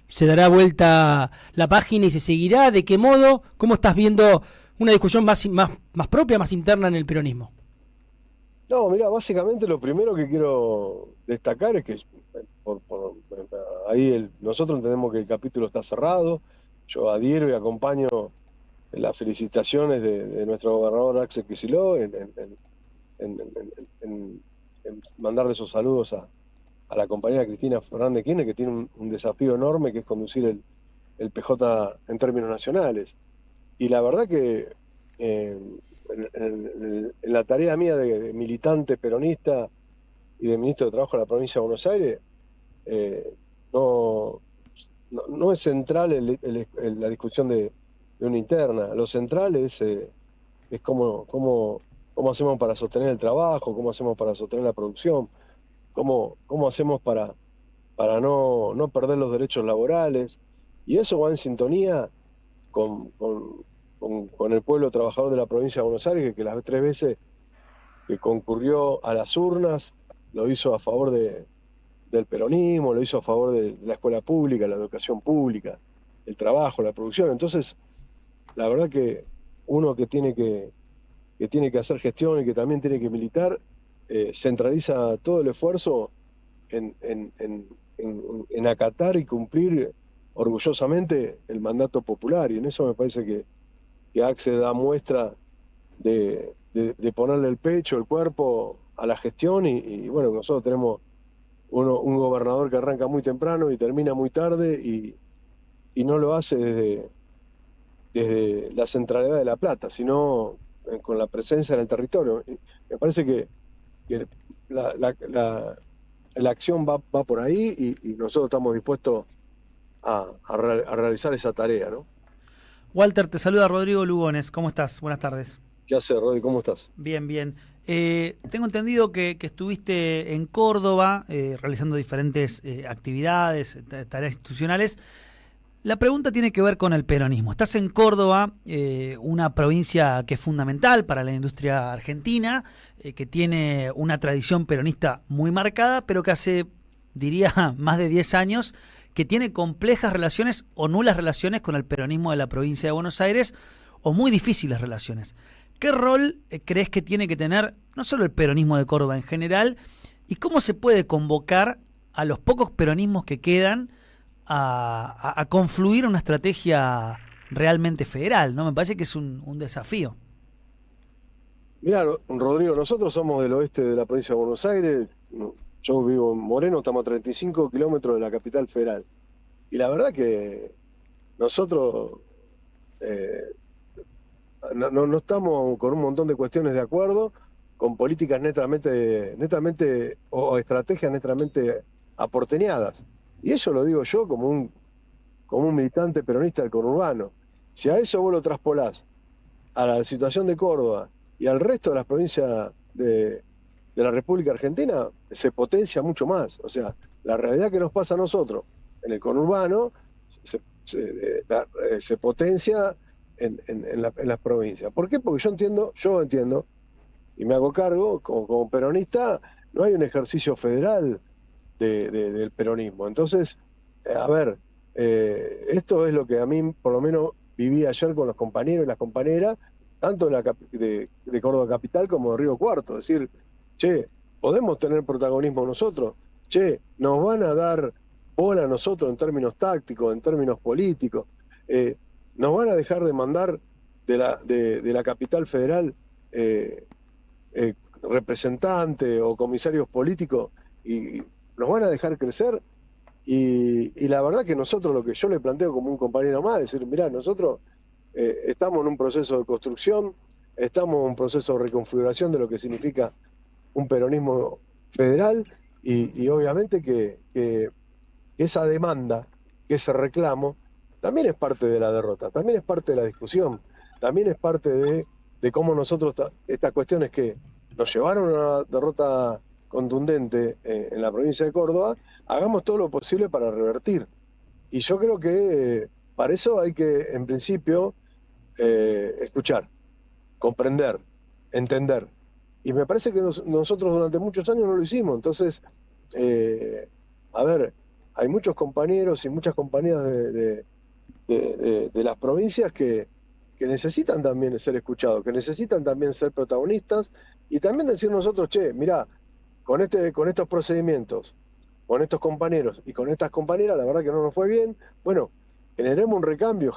se dará vuelta la página y se seguirá? ¿De qué modo? ¿Cómo estás viendo una discusión más propia, más interna en el peronismo? No, mira, básicamente lo primero que quiero destacar es que ahí nosotros entendemos que el capítulo está cerrado. Yo adhiero y acompaño las felicitaciones de nuestro gobernador Axel Kicillof en mandarle esos saludos a la compañera Cristina Fernández Kirchner, que tiene un desafío enorme, que es conducir el PJ en términos nacionales. Y la verdad que en la tarea mía de militante peronista y de ministro de Trabajo de la provincia de Buenos Aires, no es central la discusión de una interna. Lo central es cómo hacemos para sostener el trabajo, cómo hacemos para sostener la producción, cómo hacemos para no perder los derechos laborales. Y eso va en sintonía con el pueblo trabajador de la provincia de Buenos Aires, que las 3 veces que concurrió a las urnas lo hizo a favor del peronismo, lo hizo a favor de la escuela pública, la educación pública, el trabajo, la producción. Entonces, la verdad que uno que tiene que hacer gestión y que también tiene que militar, centraliza todo el esfuerzo en acatar y cumplir orgullosamente el mandato popular. Y en eso me parece que Axel da muestra de ponerle el pecho, el cuerpo a la gestión y bueno, nosotros tenemos un gobernador que arranca muy temprano y termina muy tarde y no lo hace desde la centralidad de La Plata, sino con la presencia en el territorio. Y me parece que la acción va por ahí y nosotros estamos dispuestos a realizar esa tarea, ¿no? Walter, te saluda Rodrigo Lugones. ¿Cómo estás? Buenas tardes. ¿Qué haces, Rodri? ¿Cómo estás? Bien, bien. Tengo entendido que estuviste en Córdoba realizando diferentes actividades, tareas institucionales. La pregunta tiene que ver con el peronismo. Estás en Córdoba, una provincia que es fundamental para la industria argentina, que tiene una tradición peronista muy marcada, pero que hace, diría, más de 10 años que tiene complejas relaciones o nulas relaciones con el peronismo de la provincia de Buenos Aires, o muy difíciles relaciones. ¿Qué rol crees que tiene que tener no solo el peronismo de Córdoba en general, y cómo se puede convocar a los pocos peronismos que quedan a confluir en una estrategia realmente federal, ¿no? Me parece que es un desafío. Mirá, Rodrigo, nosotros somos del oeste de la provincia de Buenos Aires. Yo vivo en Moreno, estamos a 35 kilómetros de la capital federal. Y la verdad que nosotros no estamos con un montón de cuestiones de acuerdo, con políticas netamente o estrategias netamente aporteñadas. Y eso lo digo yo como un militante peronista del conurbano. Si a eso vos lo traspolás a la situación de Córdoba y al resto de las provincias de la República Argentina, se potencia mucho más. O sea, la realidad que nos pasa a nosotros en el conurbano se potencia en las provincias. ¿Por qué? Porque yo entiendo, y me hago cargo, como peronista, no hay un ejercicio federal del peronismo. Entonces, a ver, esto es lo que a mí, por lo menos, viví ayer con los compañeros y las compañeras, tanto de Córdoba Capital como de Río Cuarto. Es decir, che, ¿podemos tener protagonismo nosotros? Che, ¿nos van a dar bola a nosotros en términos tácticos, en términos políticos? ¿Nos van a dejar de mandar de la capital federal representantes o comisarios políticos y nos van a dejar crecer? Y la verdad que nosotros, lo que yo le planteo como un compañero más, es decir, mirá, nosotros estamos en un proceso de construcción, estamos en un proceso de reconfiguración de lo que significa un peronismo federal y obviamente que esa demanda, que ese reclamo, también es parte de la derrota, también es parte de la discusión, también es parte de cómo nosotros, estas cuestiones que nos llevaron a una derrota contundente en la provincia de Córdoba, hagamos todo lo posible para revertir. Y yo creo que para eso hay que, en principio, escuchar, comprender, entender. Y me parece que nosotros durante muchos años no lo hicimos. Entonces, a ver, hay muchos compañeros y muchas compañías de las provincias que necesitan también ser escuchados, que necesitan también ser protagonistas y también decir nosotros, che, mirá, con estos procedimientos, con estos compañeros y con estas compañeras, la verdad que no nos fue bien. Bueno, generemos un recambio,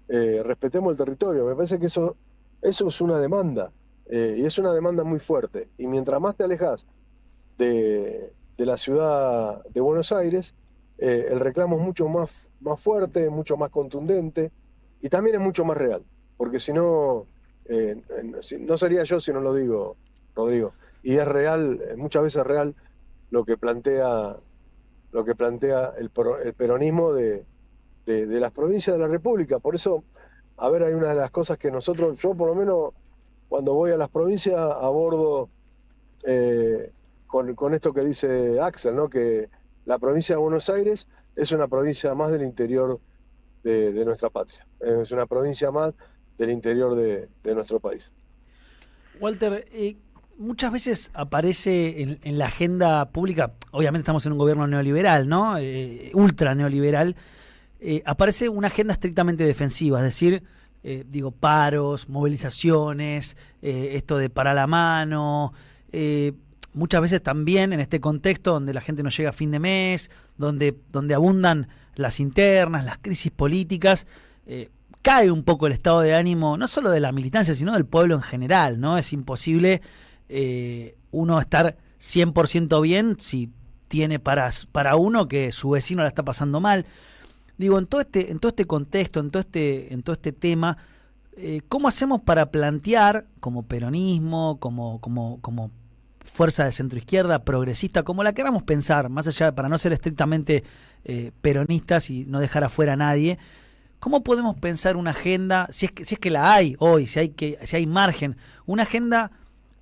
respetemos el territorio. Me parece que eso es una demanda, y es una demanda muy fuerte. Y mientras más te alejas de la ciudad de Buenos Aires, el reclamo es mucho más fuerte, mucho más contundente y también es mucho más real. Porque si no, no sería yo si no lo digo, Rodrigo. Y es real, muchas veces real, lo que plantea el peronismo de las provincias de la República. Por eso, a ver, hay una de las cosas que yo por lo menos, cuando voy a las provincias, abordo con esto que dice Axel, ¿no? Que la provincia de Buenos Aires es una provincia más del interior de nuestra patria. Es una provincia más del interior de nuestro país. Walter, muchas veces aparece en la agenda pública, obviamente estamos en un gobierno neoliberal, ¿no? Ultra neoliberal, aparece una agenda estrictamente defensiva, es decir, paros, movilizaciones, esto de parar la mano, muchas veces también en este contexto donde la gente no llega a fin de mes, donde abundan las internas, las crisis políticas, cae un poco el estado de ánimo, no solo de la militancia, sino del pueblo en general, ¿no? Es imposible uno estar 100% bien si tiene para uno que su vecino la está pasando mal. Digo, en todo este contexto, en todo este tema, ¿cómo hacemos para plantear como peronismo, como fuerza de centroizquierda, progresista, como la queramos pensar, más allá, para no ser estrictamente peronistas y no dejar afuera a nadie, cómo podemos pensar una agenda, si es que la hay hoy, si hay margen, una agenda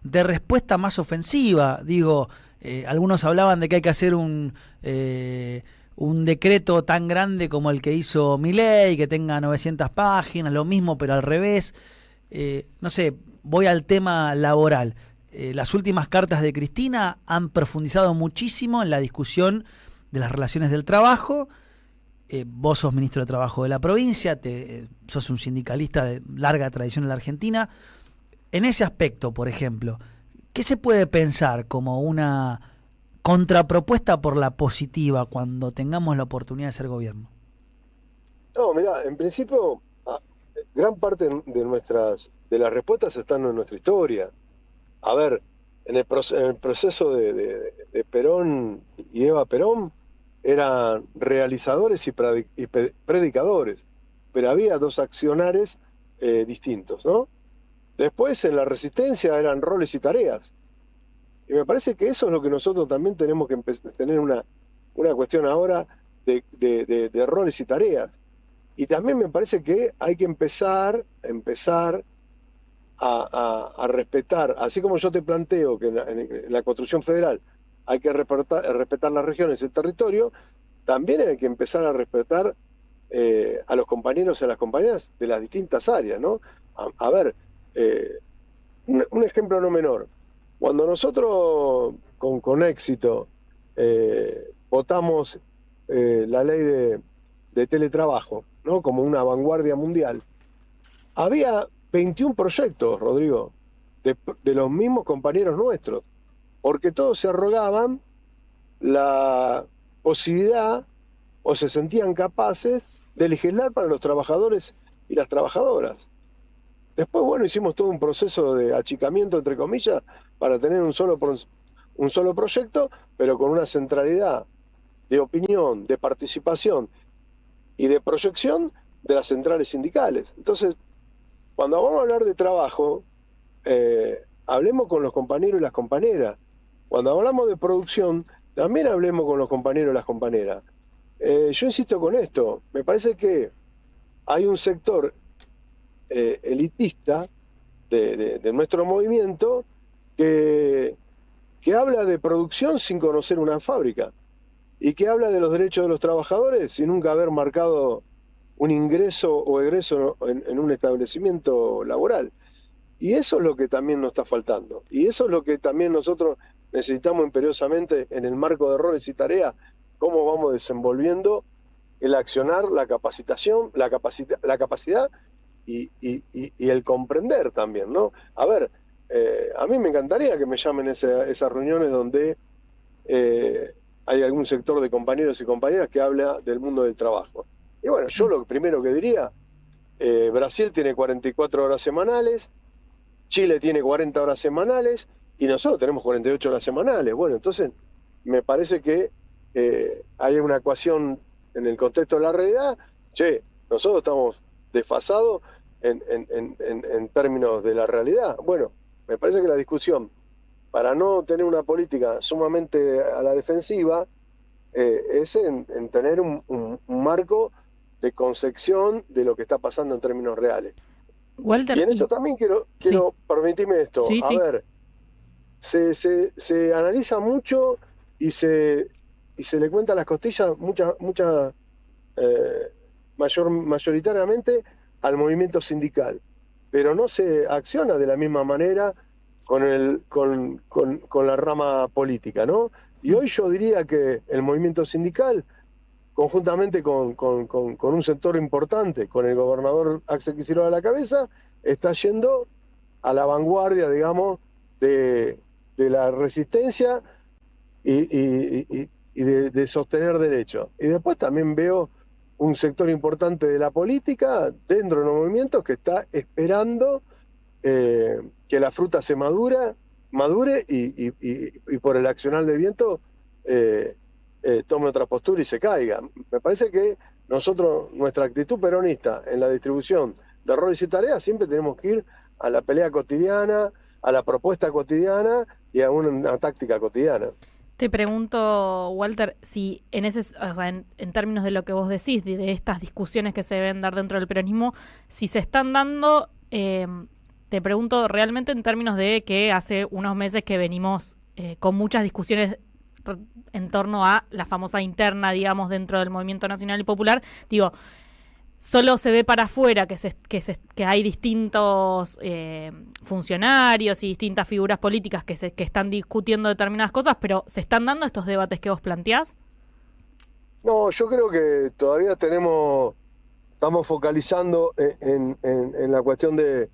de respuesta más ofensiva? Digo, algunos hablaban de que hay que hacer un decreto tan grande como el que hizo Milei, que tenga 900 páginas, lo mismo pero al revés. No sé, voy al tema laboral. Las últimas cartas de Cristina han profundizado muchísimo en la discusión de las relaciones del trabajo. Vos sos ministro de Trabajo de la provincia, sos un sindicalista de larga tradición en la Argentina. En ese aspecto, por ejemplo, ¿qué se puede pensar como una contrapropuesta por la positiva cuando tengamos la oportunidad de ser gobierno? No, mirá, en principio, gran parte de las respuestas están en nuestra historia. A ver, en el proceso de Perón y Eva Perón, eran realizadores y predicadores, pero había dos accionares distintos, ¿no? Después, en la resistencia, eran roles y tareas. Y me parece que eso es lo que nosotros también tenemos que tener una cuestión ahora de roles y tareas. Y también me parece que hay que empezar a respetar, así como yo te planteo que en la construcción federal hay que respetar las regiones y el territorio, también hay que empezar a respetar a los compañeros y a las compañeras de las distintas áreas, ¿no? A ver, un ejemplo no menor. Cuando nosotros con éxito votamos la ley de teletrabajo, ¿no? Como una vanguardia mundial, había 21 proyectos, Rodrigo, de los mismos compañeros nuestros, porque todos se arrogaban la posibilidad o se sentían capaces de legislar para los trabajadores y las trabajadoras. Después, bueno, hicimos todo un proceso de achicamiento, entre comillas, para tener un solo proyecto, pero con una centralidad de opinión, de participación y de proyección de las centrales sindicales. Entonces, cuando vamos a hablar de trabajo, hablemos con los compañeros y las compañeras. Cuando hablamos de producción, también hablemos con los compañeros y las compañeras. Yo insisto con esto, me parece que hay un sector elitista de nuestro movimiento que habla de producción sin conocer una fábrica y que habla de los derechos de los trabajadores sin nunca haber marcado un ingreso o egreso en un establecimiento laboral. Y eso es lo que también nos está faltando. Y eso es lo que también nosotros necesitamos imperiosamente en el marco de roles y tareas, cómo vamos desenvolviendo el accionar, la capacitación, la capacidad y el comprender también, ¿no? A ver, a mí me encantaría que me llamen esas reuniones donde hay algún sector de compañeros y compañeras que habla del mundo del trabajo. Y bueno, yo lo primero que diría, Brasil tiene 44 horas semanales, Chile tiene 40 horas semanales y nosotros tenemos 48 horas semanales. Bueno, entonces me parece que hay una ecuación en el contexto de la realidad. Nosotros estamos desfasados en términos de la realidad. Bueno, me parece que la discusión, para no tener una política sumamente a la defensiva, es en tener un marco de concepción de lo que está pasando en términos reales. Walter, y en esto también quiero permitirme esto. Sí, a ver, se analiza mucho y se le cuenta a las costillas mayoritariamente al movimiento sindical, pero no se acciona de la misma manera con la rama política, ¿no? Y hoy yo diría que el movimiento sindical, conjuntamente con un sector importante, con el gobernador Axel Kicillof a la cabeza, está yendo a la vanguardia, digamos, de la resistencia y de sostener derechos. Y después también veo un sector importante de la política dentro de los movimientos que está esperando que la fruta se madure y por el accionar del viento tome otra postura y se caiga. Me parece que nosotros, nuestra actitud peronista en la distribución de roles y tareas, siempre tenemos que ir a la pelea cotidiana, a la propuesta cotidiana y a una táctica cotidiana. Te pregunto, Walter, si o sea, en términos de lo que vos decís, de estas discusiones que se deben dar dentro del peronismo, si se están dando, te pregunto realmente en términos de que hace unos meses que venimos con muchas discusiones en torno a la famosa interna, digamos, dentro del Movimiento Nacional y Popular. Digo, solo se ve para afuera que hay distintos funcionarios y distintas figuras políticas que están discutiendo determinadas cosas, pero ¿se están dando estos debates que vos planteás? No, yo creo que todavía estamos focalizando en la cuestión de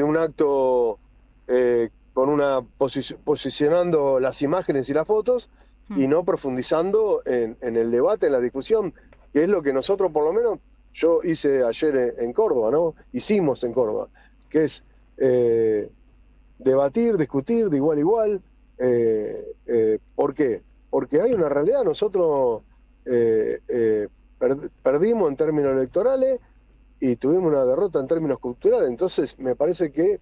un acto con posicionando las imágenes y las fotos y no profundizando en el debate, en la discusión, que es lo que nosotros, por lo menos, yo hice ayer en Córdoba, ¿no? Hicimos en Córdoba, que es debatir, discutir de igual a igual. ¿Por qué? Porque hay una realidad, nosotros perdimos en términos electorales y tuvimos una derrota en términos culturales, entonces me parece que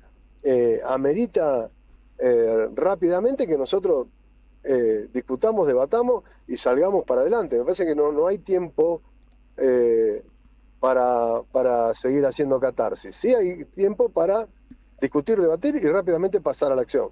amerita rápidamente que nosotros discutamos, debatamos y salgamos para adelante. Me parece que no hay tiempo para seguir haciendo catarsis. Sí hay tiempo para discutir, debatir y rápidamente pasar a la acción.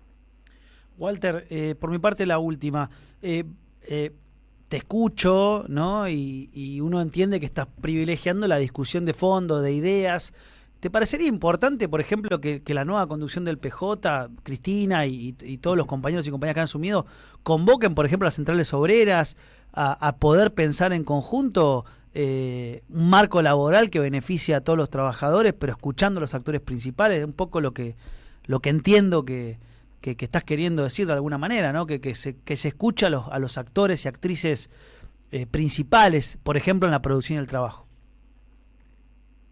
Walter, por mi parte la última. Te escucho, ¿no? Y uno entiende que estás privilegiando la discusión de fondo, de ideas. ¿Te parecería importante, por ejemplo, que la nueva conducción del PJ, Cristina y todos los compañeros y compañeras que han asumido, convoquen, por ejemplo, a las centrales obreras a poder pensar en conjunto un marco laboral que beneficie a todos los trabajadores, pero escuchando a los actores principales? Un poco lo que entiendo que estás queriendo decir de alguna manera, ¿no? Que se escucha a los actores y actrices principales, por ejemplo, en la producción y el trabajo.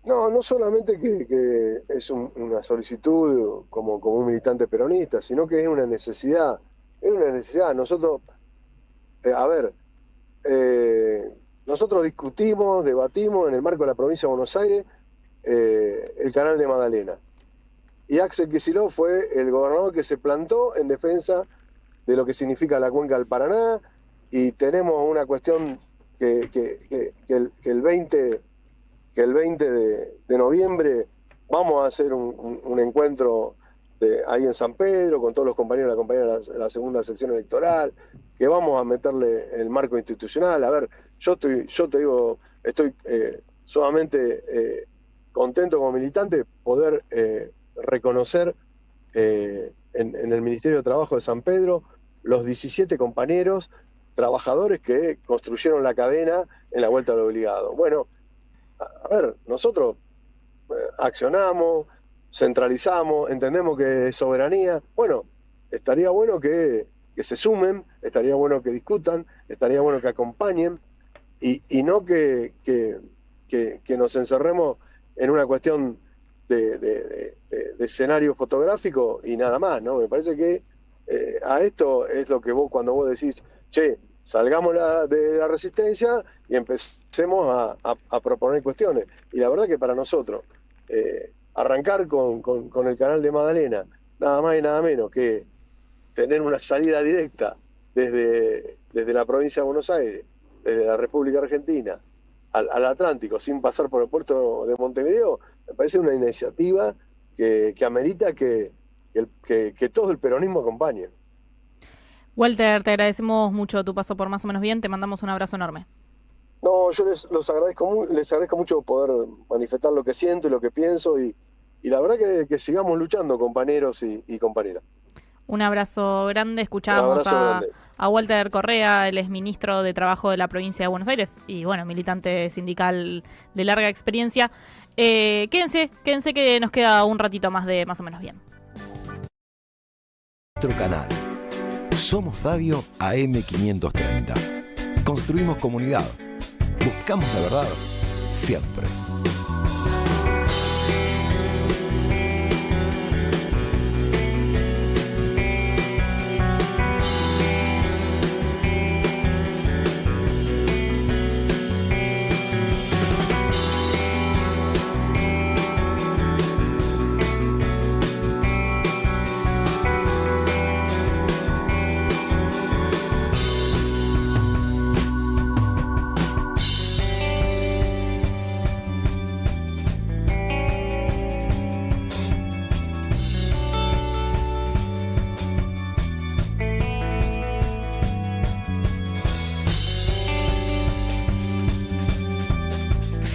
No solamente que es una solicitud como un militante peronista, sino que es una necesidad. Es una necesidad. Nosotros, nosotros discutimos, debatimos en el marco de la provincia de Buenos Aires el canal de Magdalena. Y Axel Kicillof fue el gobernador que se plantó en defensa de lo que significa la cuenca del Paraná, y tenemos una cuestión que el 20 de noviembre vamos a hacer un encuentro ahí en San Pedro con todos los compañeros y las compañeras de la segunda sección electoral, que vamos a meterle el marco institucional. A ver, yo te digo, estoy sumamente contento como militante poder reconocer en el Ministerio de Trabajo de San Pedro los 17 compañeros trabajadores que construyeron la cadena en la vuelta del obligado. Bueno, a ver, nosotros accionamos, centralizamos, entendemos que es soberanía. Bueno, estaría bueno que se sumen, estaría bueno que discutan, estaría bueno que acompañen y no que nos encerremos en una cuestión de escenario fotográfico y nada más, ¿no? Me parece que a esto es lo que cuando vos decís, che, salgamos de la resistencia y empecemos a proponer cuestiones. Y la verdad que para nosotros, arrancar con el canal de Magdalena, nada más y nada menos que tener una salida directa desde la provincia de Buenos Aires, desde la República Argentina, al Atlántico, sin pasar por el puerto de Montevideo, me parece una iniciativa que amerita que todo el peronismo acompañe. Walter, te agradecemos mucho tu paso por Más o Menos Bien, te mandamos un abrazo enorme. No, yo les agradezco mucho poder manifestar lo que siento y lo que pienso, y la verdad que sigamos luchando, compañeros y compañeras. Un abrazo grande. Escuchábamos a Walter Correa, el exministro de Trabajo de la provincia de Buenos Aires y bueno, militante sindical de larga experiencia. Quédense que nos queda un ratito más de Más o Menos Bien. Nuestro canal. Somos Radio AM530. Construimos comunidad. Buscamos la verdad siempre.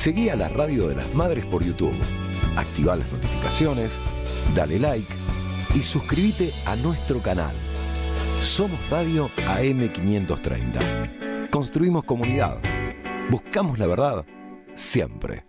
Seguí a la Radio de las Madres por YouTube. Activá las notificaciones, dale like y suscríbete a nuestro canal. Somos Radio AM530. Construimos comunidad. Buscamos la verdad siempre.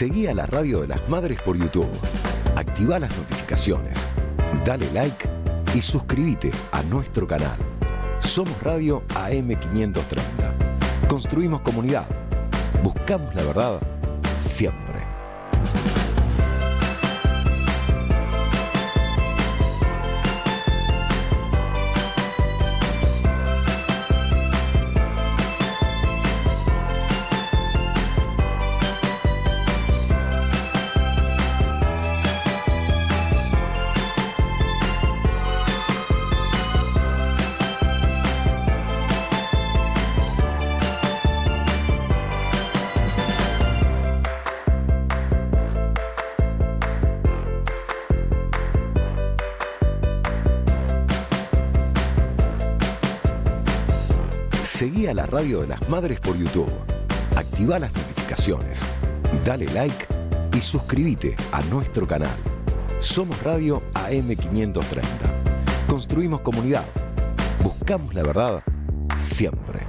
Seguí a la Radio de las Madres por YouTube. Activá las notificaciones, dale like y suscríbete a nuestro canal. Somos Radio AM530. Construimos comunidad. Buscamos la verdad siempre. Seguí a la Radio de las Madres por YouTube. Activá las notificaciones, dale like y suscríbete a nuestro canal. Somos Radio AM530. Construimos comunidad. Buscamos la verdad siempre.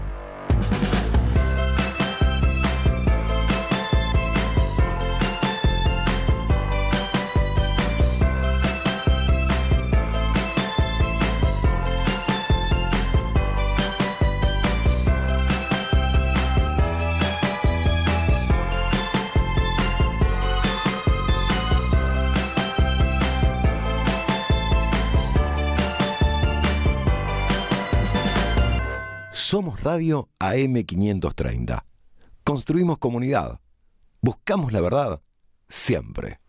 Somos Radio AM530. Construimos comunidad. Buscamos la verdad siempre.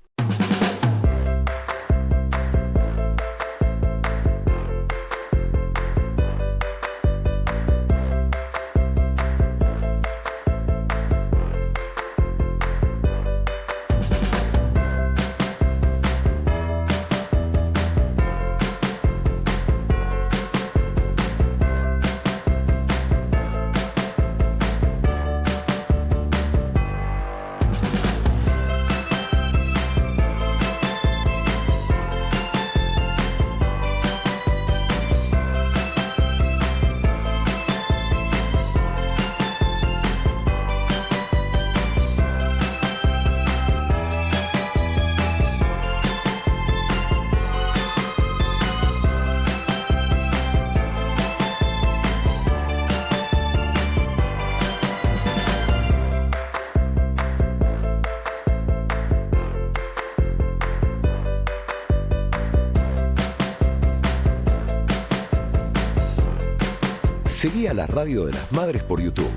Seguí a la Radio de las Madres por YouTube.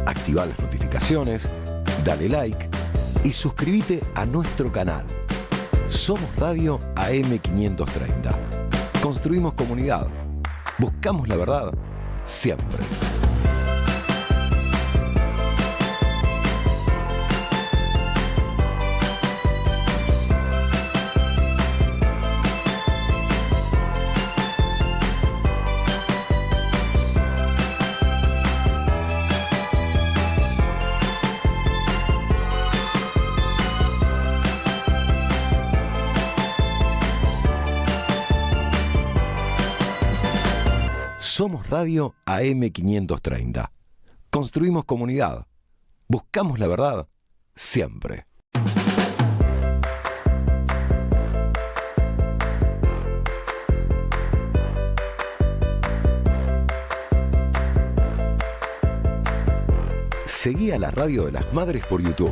Activá las notificaciones, dale like y suscríbete a nuestro canal. Somos Radio AM530. Construimos comunidad. Buscamos la verdad siempre. Somos Radio AM530. Construimos comunidad. Buscamos la verdad siempre. Seguí a la Radio de las Madres por YouTube.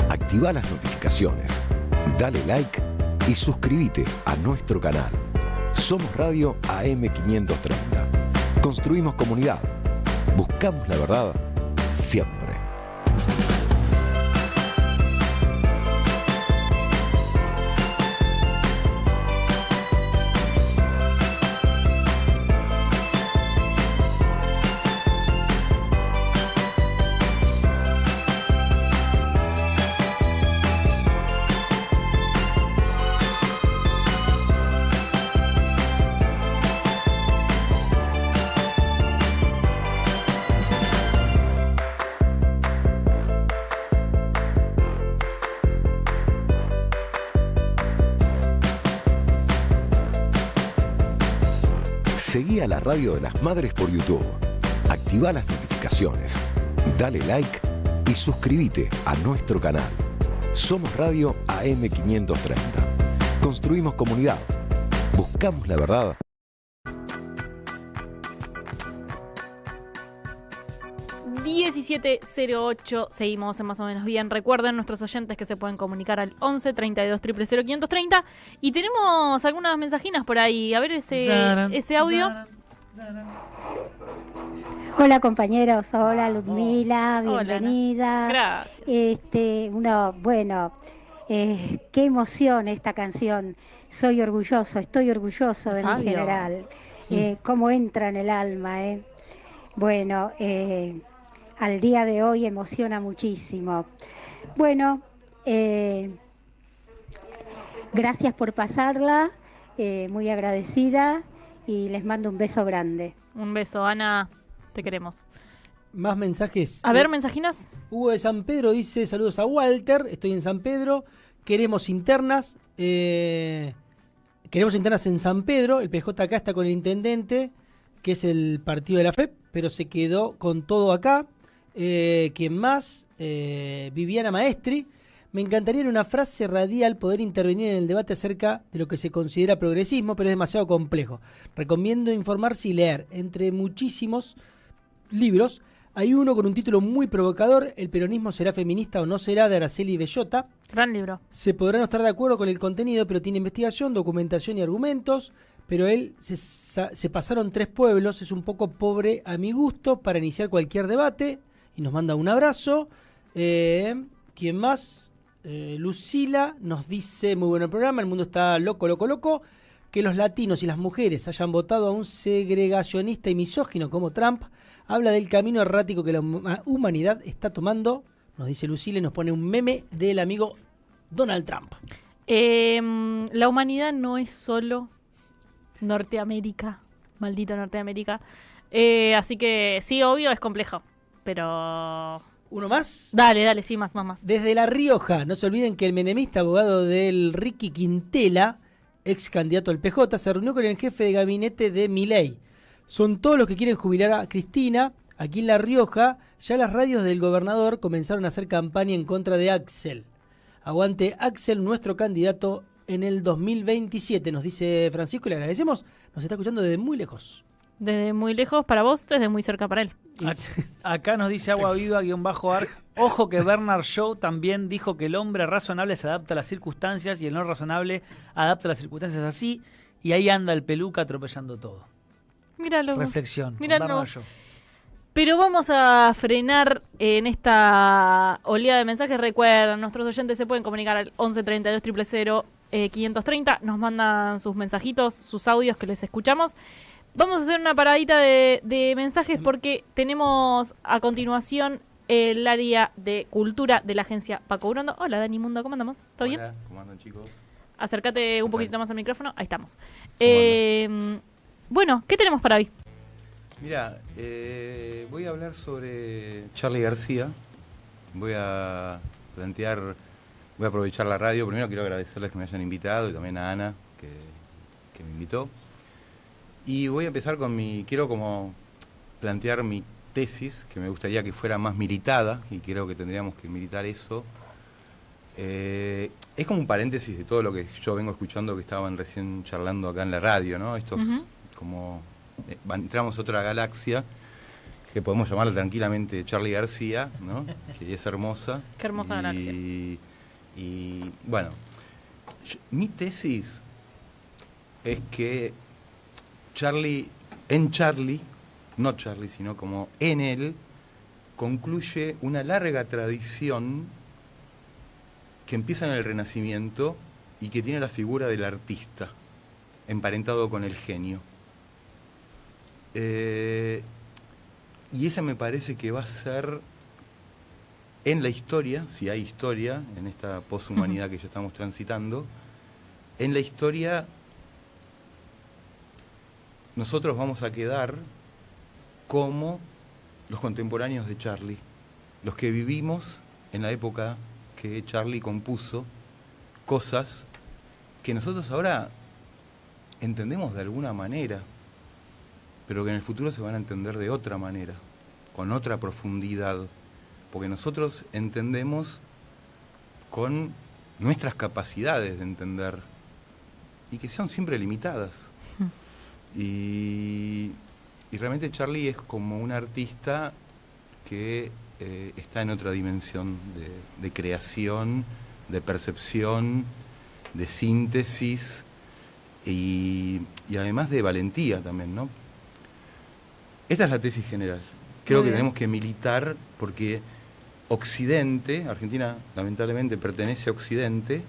Activá las notificaciones. Dale like y suscríbete a nuestro canal. Somos Radio AM530. Construimos comunidad. Buscamos la verdad siempre. Seguí a la Radio de las Madres por YouTube. Activá las notificaciones. Dale like y suscríbete a nuestro canal. Somos Radio AM530. Construimos comunidad. Buscamos la verdad. ...17:08, seguimos en Más o Menos Bien. Recuerden nuestros oyentes que se pueden comunicar al 11 32 000 530. Y tenemos algunas mensajinas por ahí. A ver ese audio. Hola compañeros, hola Ludmila, Hola, bienvenida. Gracias. Qué emoción esta canción. Estoy orgulloso de mi Fabio. general. Cómo entra en el alma. Bueno, al día de hoy emociona muchísimo. Bueno, gracias por pasarla, muy agradecida y les mando un beso grande. Un beso, Ana. Te queremos. Más mensajes. A ver, mensajinas. Hugo de San Pedro dice: saludos a Walter, estoy en San Pedro, queremos internas. Queremos internas en San Pedro. El PJ acá está con el intendente, que es el partido de la FEP, pero se quedó con todo acá. ¿Quién más? Viviana Maestri. Me encantaría en una frase radial poder intervenir en el debate acerca de lo que se considera progresismo, pero es demasiado complejo. Recomiendo informarse y leer. Entre muchísimos libros, hay uno con un título muy provocador: ¿El peronismo será feminista o no será?, de Araceli Bellota. Gran libro. Se podrá no estar de acuerdo con el contenido, pero tiene investigación, documentación y argumentos. Pero se pasaron 3 pueblos, es un poco pobre a mi gusto para iniciar cualquier debate. Y nos manda un abrazo. ¿Quién más? Lucila nos dice: muy bueno el programa, el mundo está loco. Que los latinos y las mujeres hayan votado a un segregacionista y misógino como Trump habla del camino errático que la humanidad está tomando. Nos dice Lucila y nos pone un meme del amigo Donald Trump. La humanidad no es solo Norteamérica, maldito Norteamérica. Así que sí, obvio, es complejo. Pero... ¿Uno más? Dale, sí, más. Desde La Rioja, no se olviden que el menemista abogado del Ricky Quintela, ex candidato al PJ, se reunió con el jefe de gabinete de Milei. Son todos los que quieren jubilar a Cristina. Aquí en La Rioja, ya las radios del gobernador comenzaron a hacer campaña en contra de Axel. Aguante Axel, nuestro candidato en el 2027, nos dice Francisco, y le agradecemos. Nos está escuchando desde muy lejos. Desde muy lejos para vos, desde muy cerca para él. Acá nos dice Agua Viva _arg. Ojo que Bernard Shaw también dijo que el hombre razonable se adapta a las circunstancias y el no razonable adapta a las circunstancias así. Y ahí anda el peluca atropellando todo. Míralo. Reflexión. Míralo. Bernard Shaw. Pero vamos a frenar en esta oleada de mensajes. Recuerden, nuestros oyentes se pueden comunicar al 11 32 000 530. Nos mandan sus mensajitos, sus audios que les escuchamos. Vamos a hacer una paradita de mensajes porque tenemos a continuación el área de cultura de la agencia Paco Urondo. Hola, Dani Mundo, ¿cómo andamos? ¿Todo bien? Hola, ¿cómo andan, chicos? Acércate un poquito más al micrófono. Ahí estamos. Bueno, ¿qué tenemos para hoy? Mira, voy a hablar sobre Charly García. Voy a aprovechar la radio. Primero quiero agradecerles que me hayan invitado y también a Ana, que me invitó. Y voy a empezar quiero como plantear mi tesis que me gustaría que fuera más militada, y creo que tendríamos que militar eso. Es como un paréntesis de todo lo que yo vengo escuchando, que estaban recién charlando acá en la radio, ¿no? Estos, como, entramos a otra galaxia, que podemos llamarla tranquilamente Charly García, ¿no? Que es hermosa. Qué hermosa galaxia. Y bueno, mi tesis es que en Charly, no Charly, sino como en él, concluye una larga tradición que empieza en el Renacimiento y que tiene la figura del artista, emparentado con el genio. Y esa me parece que va a ser, en la historia, si hay historia, en esta poshumanidad que ya estamos transitando, en la historia nosotros vamos a quedar como los contemporáneos de Charly, los que vivimos en la época que Charly compuso cosas que nosotros ahora entendemos de alguna manera, pero que en el futuro se van a entender de otra manera, con otra profundidad, porque nosotros entendemos con nuestras capacidades de entender, y que son siempre limitadas. Y realmente Charly es como un artista que está en otra dimensión de creación, de percepción, de síntesis y además de valentía también, ¿no? Esta es la tesis general. Creo que tenemos que militar porque Occidente, Argentina lamentablemente pertenece a Occidente,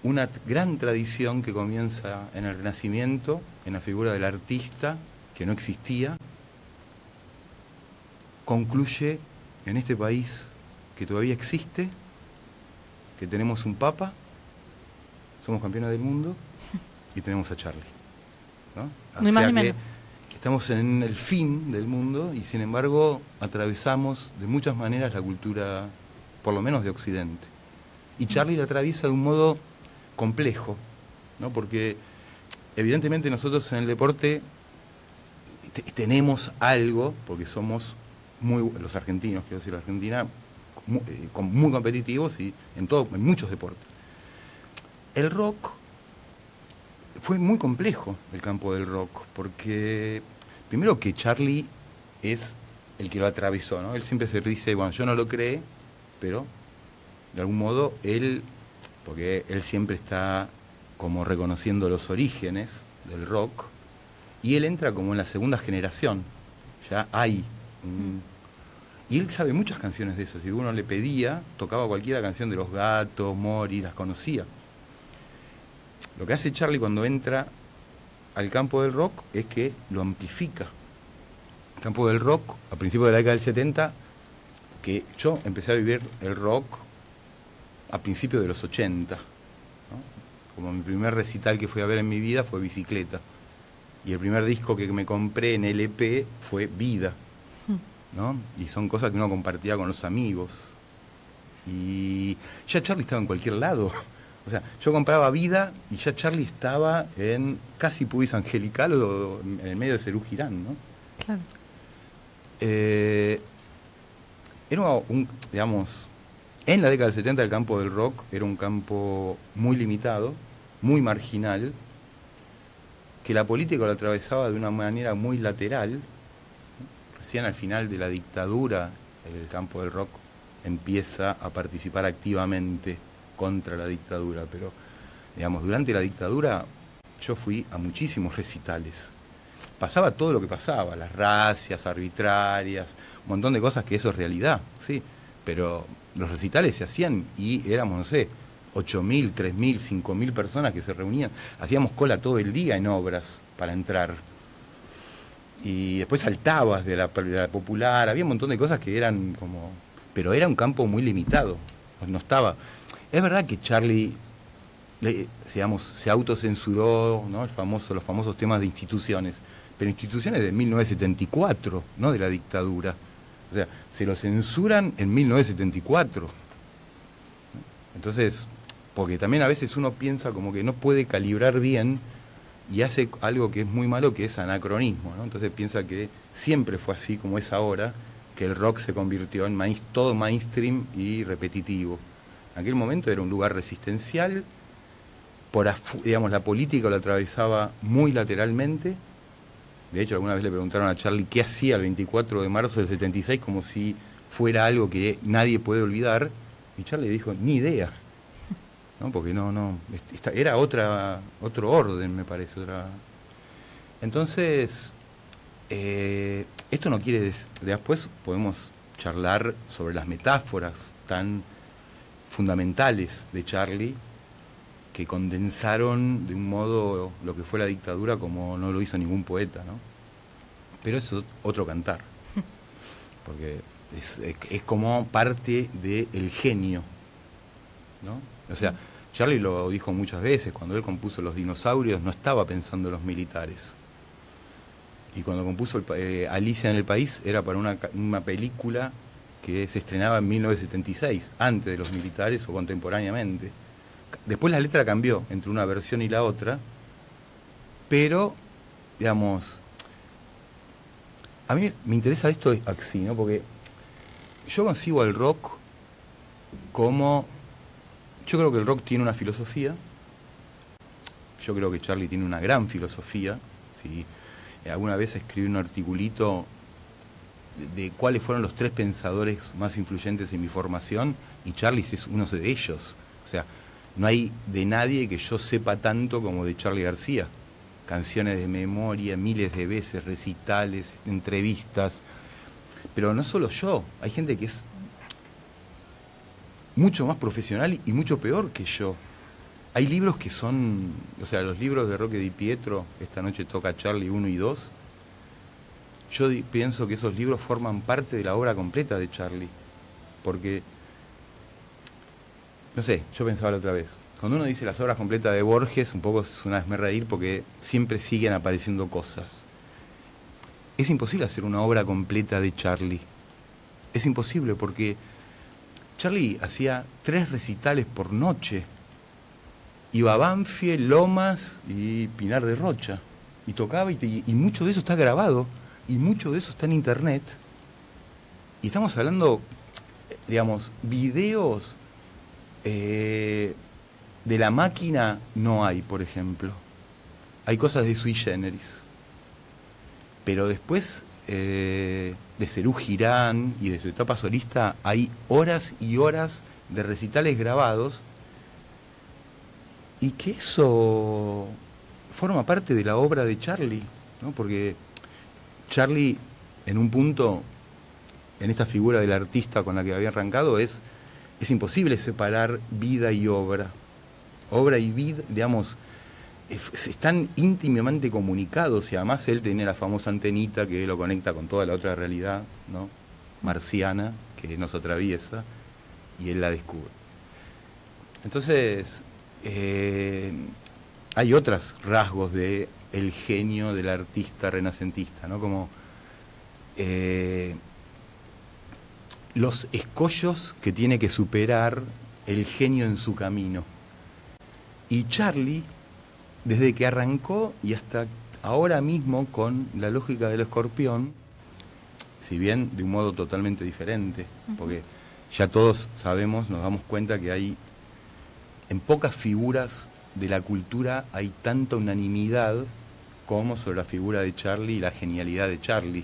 una gran tradición que comienza en el Renacimiento, en la figura del artista, que no existía, concluye en este país que todavía existe, que tenemos un papa, somos campeones del mundo y tenemos a Charly, ¿no? Ni más ni menos. Estamos en el fin del mundo y sin embargo atravesamos de muchas maneras la cultura, por lo menos de Occidente. Y Charly la atraviesa de un modo complejo, ¿no? Porque evidentemente nosotros en el deporte tenemos algo, porque somos los argentinos, quiero decir, la Argentina, muy competitivos y en muchos deportes. El rock fue muy complejo, el campo del rock, porque primero que Charly es el que lo atravesó, ¿no? Él siempre se dice, bueno, yo no lo creé, pero de algún modo él, porque él siempre está como reconociendo los orígenes del rock, y él entra como en la segunda generación, ya hay y él sabe muchas canciones de esas, si uno le pedía, tocaba cualquier canción de Los Gatos, Mori, las conocía. Lo que hace Charly cuando entra al campo del rock es que lo amplifica. El campo del rock, a principios de la década del 70, que yo empecé a vivir el rock a principios de los 80, ¿no? Como mi primer recital que fui a ver en mi vida fue Bicicleta. Y el primer disco que me compré en LP fue Vida, ¿no? Y son cosas que uno compartía con los amigos. Y ya Charly estaba en cualquier lado. O sea, yo compraba Vida y ya Charly estaba en casi Pubis Angelical o en el medio de Serú Girán, ¿no? Claro. Era digamos, en la década del 70 el campo del rock era un campo muy limitado, muy marginal, que la política lo atravesaba de una manera muy lateral. Recién al final de la dictadura, el campo del rock empieza a participar activamente contra la dictadura, pero digamos, durante la dictadura yo fui a muchísimos recitales. Pasaba todo lo que pasaba, las racias arbitrarias, un montón de cosas que eso es realidad, sí, pero los recitales se hacían y éramos, no sé, 8.000, 3.000, 5.000 personas que se reunían, hacíamos cola todo el día en obras para entrar. Y después saltabas de la popular, había un montón de cosas que eran como... Pero era un campo muy limitado, no estaba... Es verdad que Charly, digamos, se autocensuró, ¿no? Los famosos temas de instituciones, pero instituciones de 1974, no de la dictadura. O sea, se lo censuran en 1974. Entonces, porque también a veces uno piensa como que no puede calibrar bien y hace algo que es muy malo, que es anacronismo, ¿no? Entonces piensa que siempre fue así como es ahora, que el rock se convirtió en todo mainstream y repetitivo. En aquel momento era un lugar resistencial, digamos, la política lo atravesaba muy lateralmente. De hecho, alguna vez le preguntaron a Charlie qué hacía el 24 de marzo del 76, como si fuera algo que nadie puede olvidar, y Charlie dijo, ni idea, ¿no? Porque era otro orden, me parece. Entonces, esto no quiere decir, después podemos charlar sobre las metáforas tan fundamentales de Charlie, que condensaron de un modo lo que fue la dictadura como no lo hizo ningún poeta, ¿no? Pero eso es otro cantar, porque es como parte del genio, ¿no? O sea, Charlie lo dijo muchas veces, cuando él compuso Los dinosaurios no estaba pensando en los militares. Y cuando compuso Alicia en el País era para una película que se estrenaba en 1976, antes de los militares o contemporáneamente. Después la letra cambió entre una versión y la otra, pero, digamos, a mí me interesa esto así, ¿no? Porque yo concibo al rock como... Yo creo que el rock tiene una filosofía, yo creo que Charlie tiene una gran filosofía, ¿sí? Alguna vez escribí un articulito de cuáles fueron los 3 pensadores más influyentes en mi formación, y Charlie es uno de ellos. O sea, no hay de nadie que yo sepa tanto como de Charly García. Canciones de memoria, miles de veces, recitales, entrevistas. Pero no solo yo, hay gente que es mucho más profesional y mucho peor que yo. Hay libros que son, o sea, los libros de Roque Di Pietro, esta noche toca Charlie 1 y 2, yo pienso que esos libros forman parte de la obra completa de Charlie. Porque, no sé, yo pensaba la otra vez, cuando uno dice las obras completas de Borges, un poco es una hazme reír porque siempre siguen apareciendo cosas. Es imposible hacer una obra completa de Charlie. Es imposible porque Charlie hacía 3 recitales por noche. Iba a Banfield, Lomas y Pinar de Rocha. Y tocaba y mucho de eso está grabado. Y mucho de eso está en internet. Y estamos hablando, digamos, videos de La Máquina no hay, por ejemplo. Hay cosas de Sui Generis. Pero después de Serú Girán y de su etapa solista hay horas y horas de recitales grabados, y que eso forma parte de la obra de Charlie, ¿no? Porque Charlie, en un punto, en esta figura del artista con la que había arrancado, es imposible separar vida y obra. Obra y vida, digamos, están íntimamente comunicados, y además él tiene la famosa antenita que lo conecta con toda la otra realidad, ¿no? Marciana, que nos atraviesa, y él la descubre. Entonces, hay otros rasgos de el genio del artista renacentista, ¿no? Como los escollos que tiene que superar el genio en su camino. Y Charlie, desde que arrancó y hasta ahora mismo con la lógica del escorpión, si bien de un modo totalmente diferente, porque ya todos sabemos, nos damos cuenta que hay, en pocas figuras de la cultura hay tanta unanimidad como sobre la figura de Charlie y la genialidad de Charlie,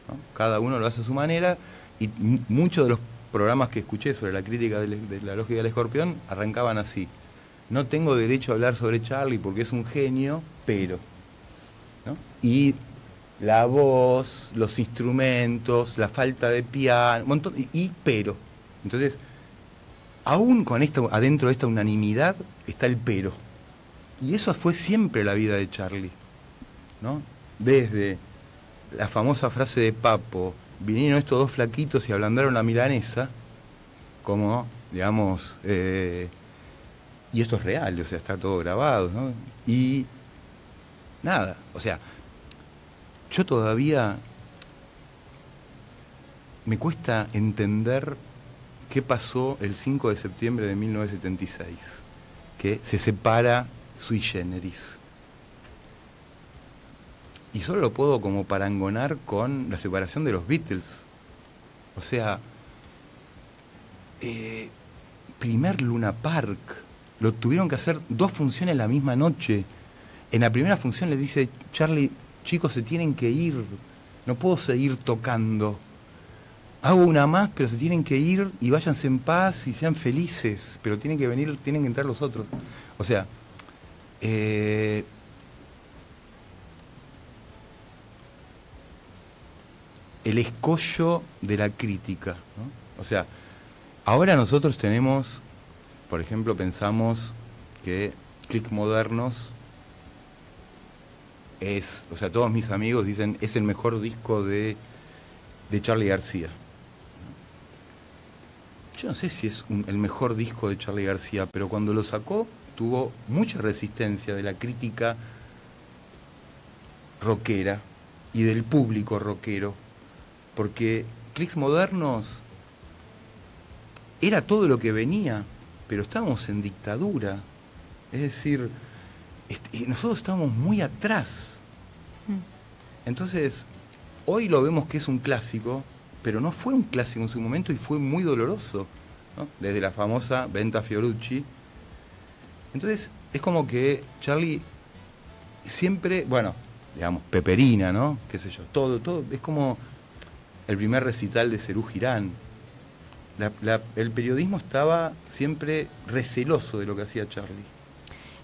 ¿no? Cada uno lo hace a su manera, y muchos de los programas que escuché sobre la crítica de la lógica del escorpión arrancaban así: no tengo derecho a hablar sobre Charlie porque es un genio, pero, ¿no? Y la voz, los instrumentos, la falta de piano, un montón, pero. Entonces, aún con esto, adentro de esta unanimidad, está el pero. Y eso fue siempre la vida de Charlie, ¿no? Desde la famosa frase de Papo: vinieron estos 2 flaquitos y ablandaron la milanesa, como, digamos, y esto es real, o sea, está todo grabado, ¿no? Y nada, o sea, yo todavía me cuesta entender qué pasó el 5 de septiembre de 1976, que se separa Sui Generis. Y solo lo puedo como parangonar con la separación de los Beatles. O sea, primer Luna Park, lo tuvieron que hacer 2 funciones la misma noche. En la primera función le dice Charlie, chicos, se tienen que ir, no puedo seguir tocando. Hago una más, pero se tienen que ir y váyanse en paz y sean felices, pero tienen que venir, tienen que entrar los otros. O sea, el escollo de la crítica, ¿no? O sea, ahora nosotros tenemos, por ejemplo, pensamos que Clics Modernos es, o sea, todos mis amigos dicen, es el mejor disco de Charly García. Yo no sé si es el mejor disco de Charly García, pero cuando lo sacó tuvo mucha resistencia de la crítica rockera y del público rockero, porque Clics Modernos era todo lo que venía, pero estábamos en dictadura. Es decir, nosotros estábamos muy atrás. Entonces, hoy lo vemos que es un clásico, pero no fue un clásico en su momento y fue muy doloroso, ¿no? Desde la famosa Venta Fiorucci. Entonces, es como que Charly siempre, bueno, digamos, Peperina, ¿no? Qué sé yo, todo, es como el primer recital de Serú Girán. El periodismo estaba siempre receloso de lo que hacía Charly.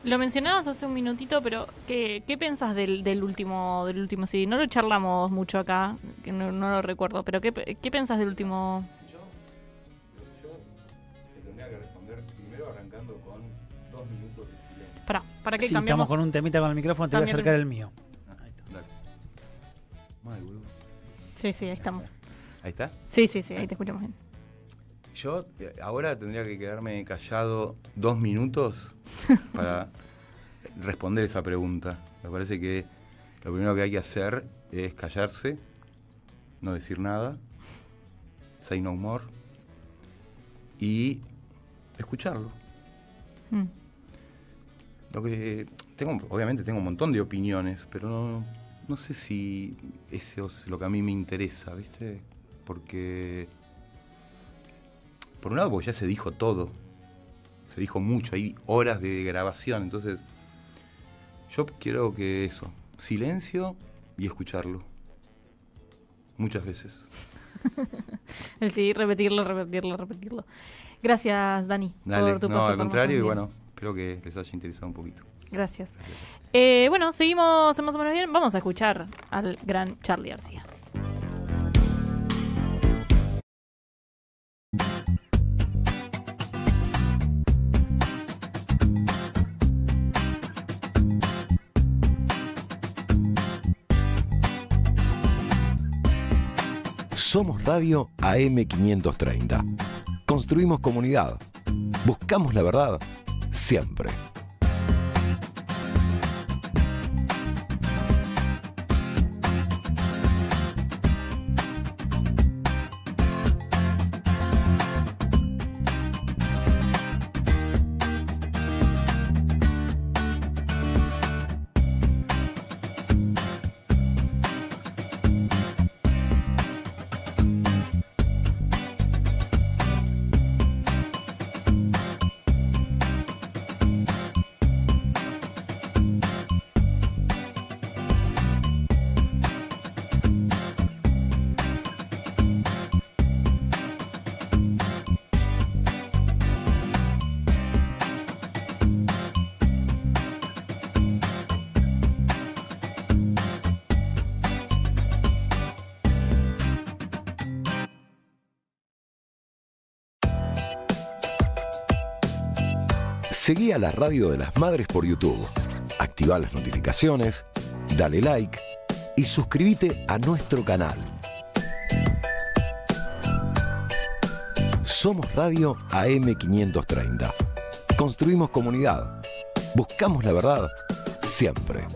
Lo mencionabas hace un minutito, pero ¿qué pensás del último CD? No lo charlamos mucho acá, que no lo recuerdo, pero ¿qué pensás del último? Yo te tendría que responder primero arrancando con 2 minutos de silencio. ¿Para qué Sí, cambiamos? estamos con un temita con el micrófono, te voy a acercar el mío. Ahí está. Dale. Mal, boludo. Sí, ahí estamos. ¿Ahí está? Sí, ahí te escuchamos bien. Yo ahora tendría que quedarme callado 2 minutos para responder esa pregunta. Me parece que lo primero que hay que hacer es callarse, no decir nada, say no more, y escucharlo. Lo que obviamente tengo un montón de opiniones, pero no sé si eso es lo que a mí me interesa, ¿viste? Porque por un lado, porque ya se dijo todo, se dijo mucho, hay horas de grabación, entonces yo quiero que eso, silencio y escucharlo, muchas veces. Sí, repetirlo. Gracias, Dani, Dale, por tu no, paso al por contrario, y Más o bueno, espero que les haya interesado un poquito. Gracias. Bueno, seguimos más o menos bien, vamos a escuchar al gran Charly García. Somos Radio AM530. Construimos comunidad. Buscamos la verdad siempre. Seguí a la Radio de las Madres por YouTube. Activá las notificaciones, dale like y suscríbete a nuestro canal. Somos Radio AM530. Construimos comunidad. Buscamos la verdad siempre.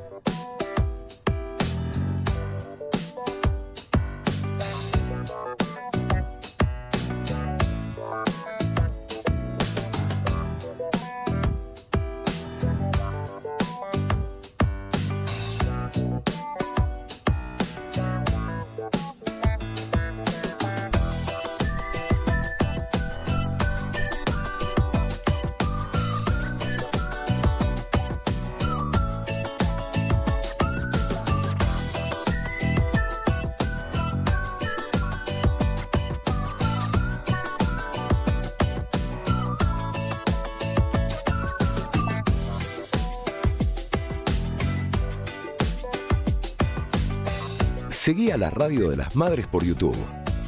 Seguí a la Radio de las Madres por YouTube.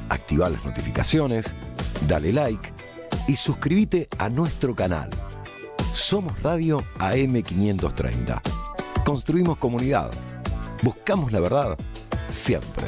Activá las notificaciones, dale like y suscríbete a nuestro canal. Somos Radio AM530. Construimos comunidad. Buscamos la verdad siempre.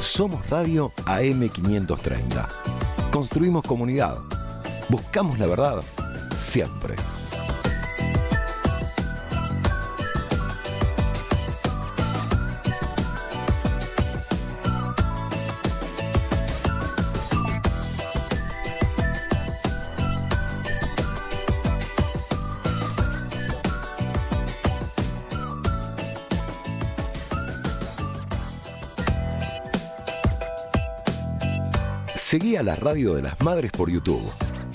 Somos Radio AM530. Construimos comunidad. Buscamos la verdad siempre. Seguí a la Radio de las Madres por YouTube.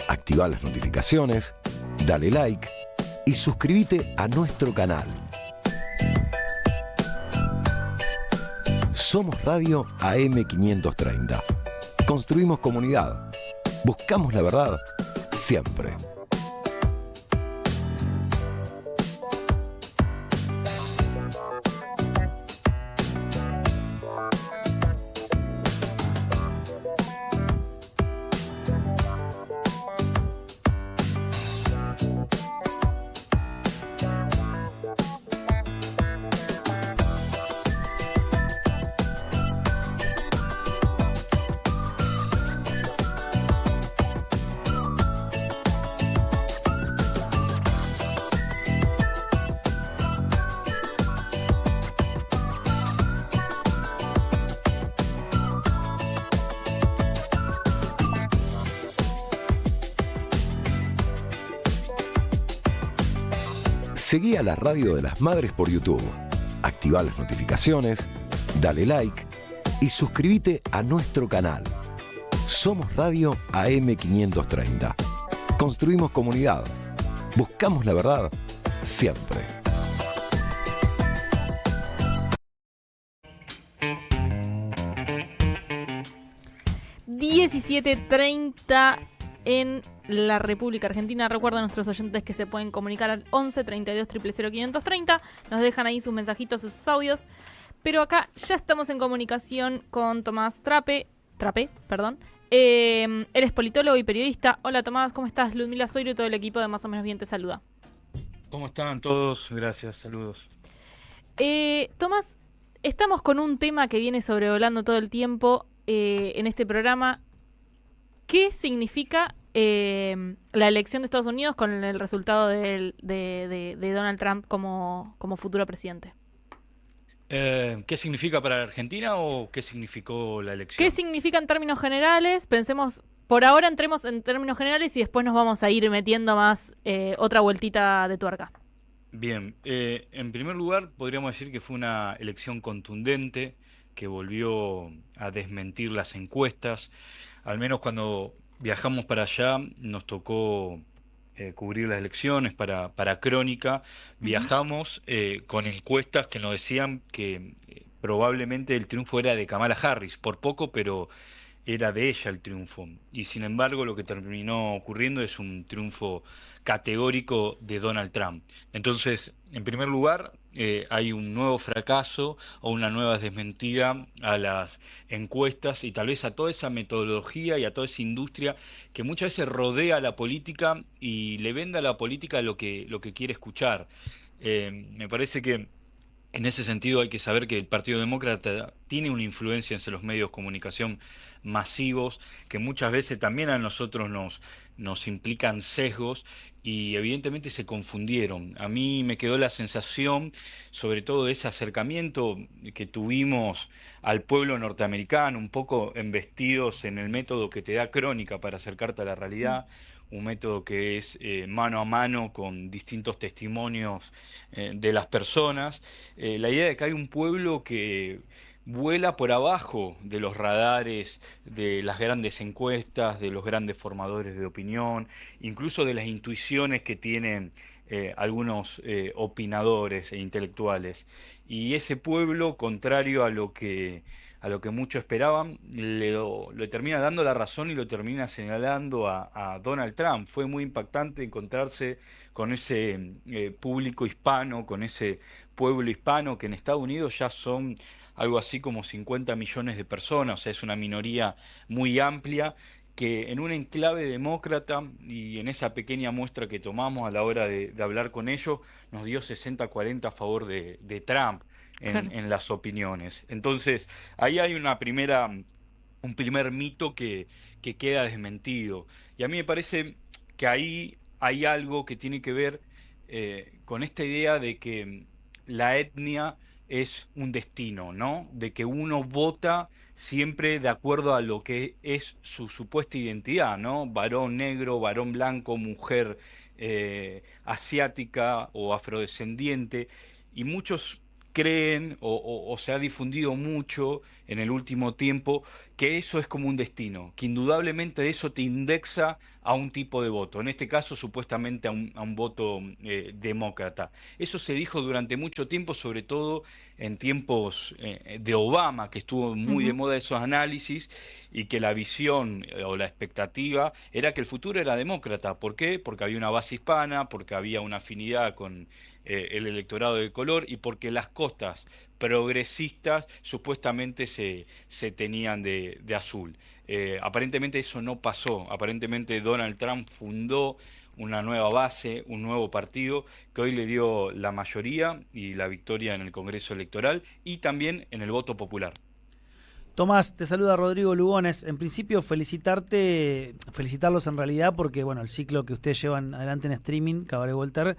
Activá las notificaciones, dale like y suscríbete a nuestro canal. Somos Radio AM530. Construimos comunidad. Buscamos la verdad siempre. Seguí a la Radio de las Madres por YouTube. Activá las notificaciones, dale like y suscríbete a nuestro canal. Somos Radio AM530. Construimos comunidad. Buscamos la verdad siempre. ...17:30 en la República Argentina. Recuerden a nuestros oyentes que se pueden comunicar al 11 32 000 530. Nos dejan ahí sus mensajitos, sus audios. Pero acá ya estamos en comunicación con Tomás Trape, perdón. Él es politólogo y periodista. Hola Tomás, ¿cómo estás? Ludmila Soiro y todo el equipo de Más o Menos Bien te saluda. ¿Cómo están todos? Gracias, saludos. Tomás, estamos con un tema que viene sobrevolando todo el tiempo en este programa. ¿Qué significa la elección de Estados Unidos con el resultado de Donald Trump como futuro presidente? ¿Qué significa para la Argentina o qué significó la elección? ¿Qué significa en términos generales? Pensemos, por ahora entremos en términos generales y después nos vamos a ir metiendo más otra vueltita de tuerca. Bien, en primer lugar podríamos decir que fue una elección contundente que volvió a desmentir las encuestas. Al menos cuando viajamos para allá nos tocó cubrir las elecciones para Crónica. Viajamos con encuestas que nos decían que probablemente el triunfo era de Kamala Harris, por poco, pero era de ella el triunfo. Y sin embargo lo que terminó ocurriendo es un triunfo categórico de Donald Trump. Entonces, en primer lugar, hay un nuevo fracaso o una nueva desmentida a las encuestas y tal vez a toda esa metodología y a toda esa industria que muchas veces rodea a la política y le vende a la política lo que quiere escuchar. Me parece que en ese sentido hay que saber que el Partido Demócrata tiene una influencia en los medios de comunicación masivos que muchas veces también a nosotros nos implican sesgos y evidentemente se confundieron. A mí me quedó la sensación, sobre todo de ese acercamiento que tuvimos al pueblo norteamericano, un poco embestidos en el método que te da Crónica para acercarte a la realidad, un método que es mano a mano con distintos testimonios de las personas. La idea de que hay un pueblo que vuela por abajo de los radares, de las grandes encuestas, de los grandes formadores de opinión, incluso de las intuiciones que tienen algunos opinadores e intelectuales. Y ese pueblo, contrario a lo que muchos esperaban, le termina dando la razón y lo termina señalando a Donald Trump. Fue muy impactante encontrarse con ese público hispano, con ese pueblo hispano que en Estados Unidos ya son algo así como 50 millones de personas, o sea, es una minoría muy amplia que en un enclave demócrata y en esa pequeña muestra que tomamos a la hora de hablar con ellos, nos dio 60-40 a favor de Trump Claro. en las opiniones. Entonces, ahí hay un primer mito que queda desmentido. Y a mí me parece que ahí hay algo que tiene que ver con esta idea de que la etnia es un destino, ¿no? De que uno vota siempre de acuerdo a lo que es su supuesta identidad, ¿no? Varón negro, varón blanco, mujer asiática o afrodescendiente. Y muchos creen o se ha difundido mucho en el último tiempo que eso es como un destino, que indudablemente eso te indexa a un tipo de voto, en este caso supuestamente a un voto demócrata. Eso se dijo durante mucho tiempo, sobre todo en tiempos de Obama, que estuvo muy de Ujú. moda esos análisis y que la visión o la expectativa era que el futuro era demócrata. ¿Por qué? Porque había una base hispana, porque había una afinidad con el electorado de color y porque las costas progresistas supuestamente se tenían de azul. Aparentemente eso no pasó. Aparentemente Donald Trump fundó una nueva base, un nuevo partido que hoy le dio la mayoría y la victoria en el Congreso Electoral y también en el voto popular. Tomás, te saluda Rodrigo Lugones. En principio, felicitarlos en realidad porque, bueno, el ciclo que ustedes llevan adelante en streaming, Cabaret Voltaire,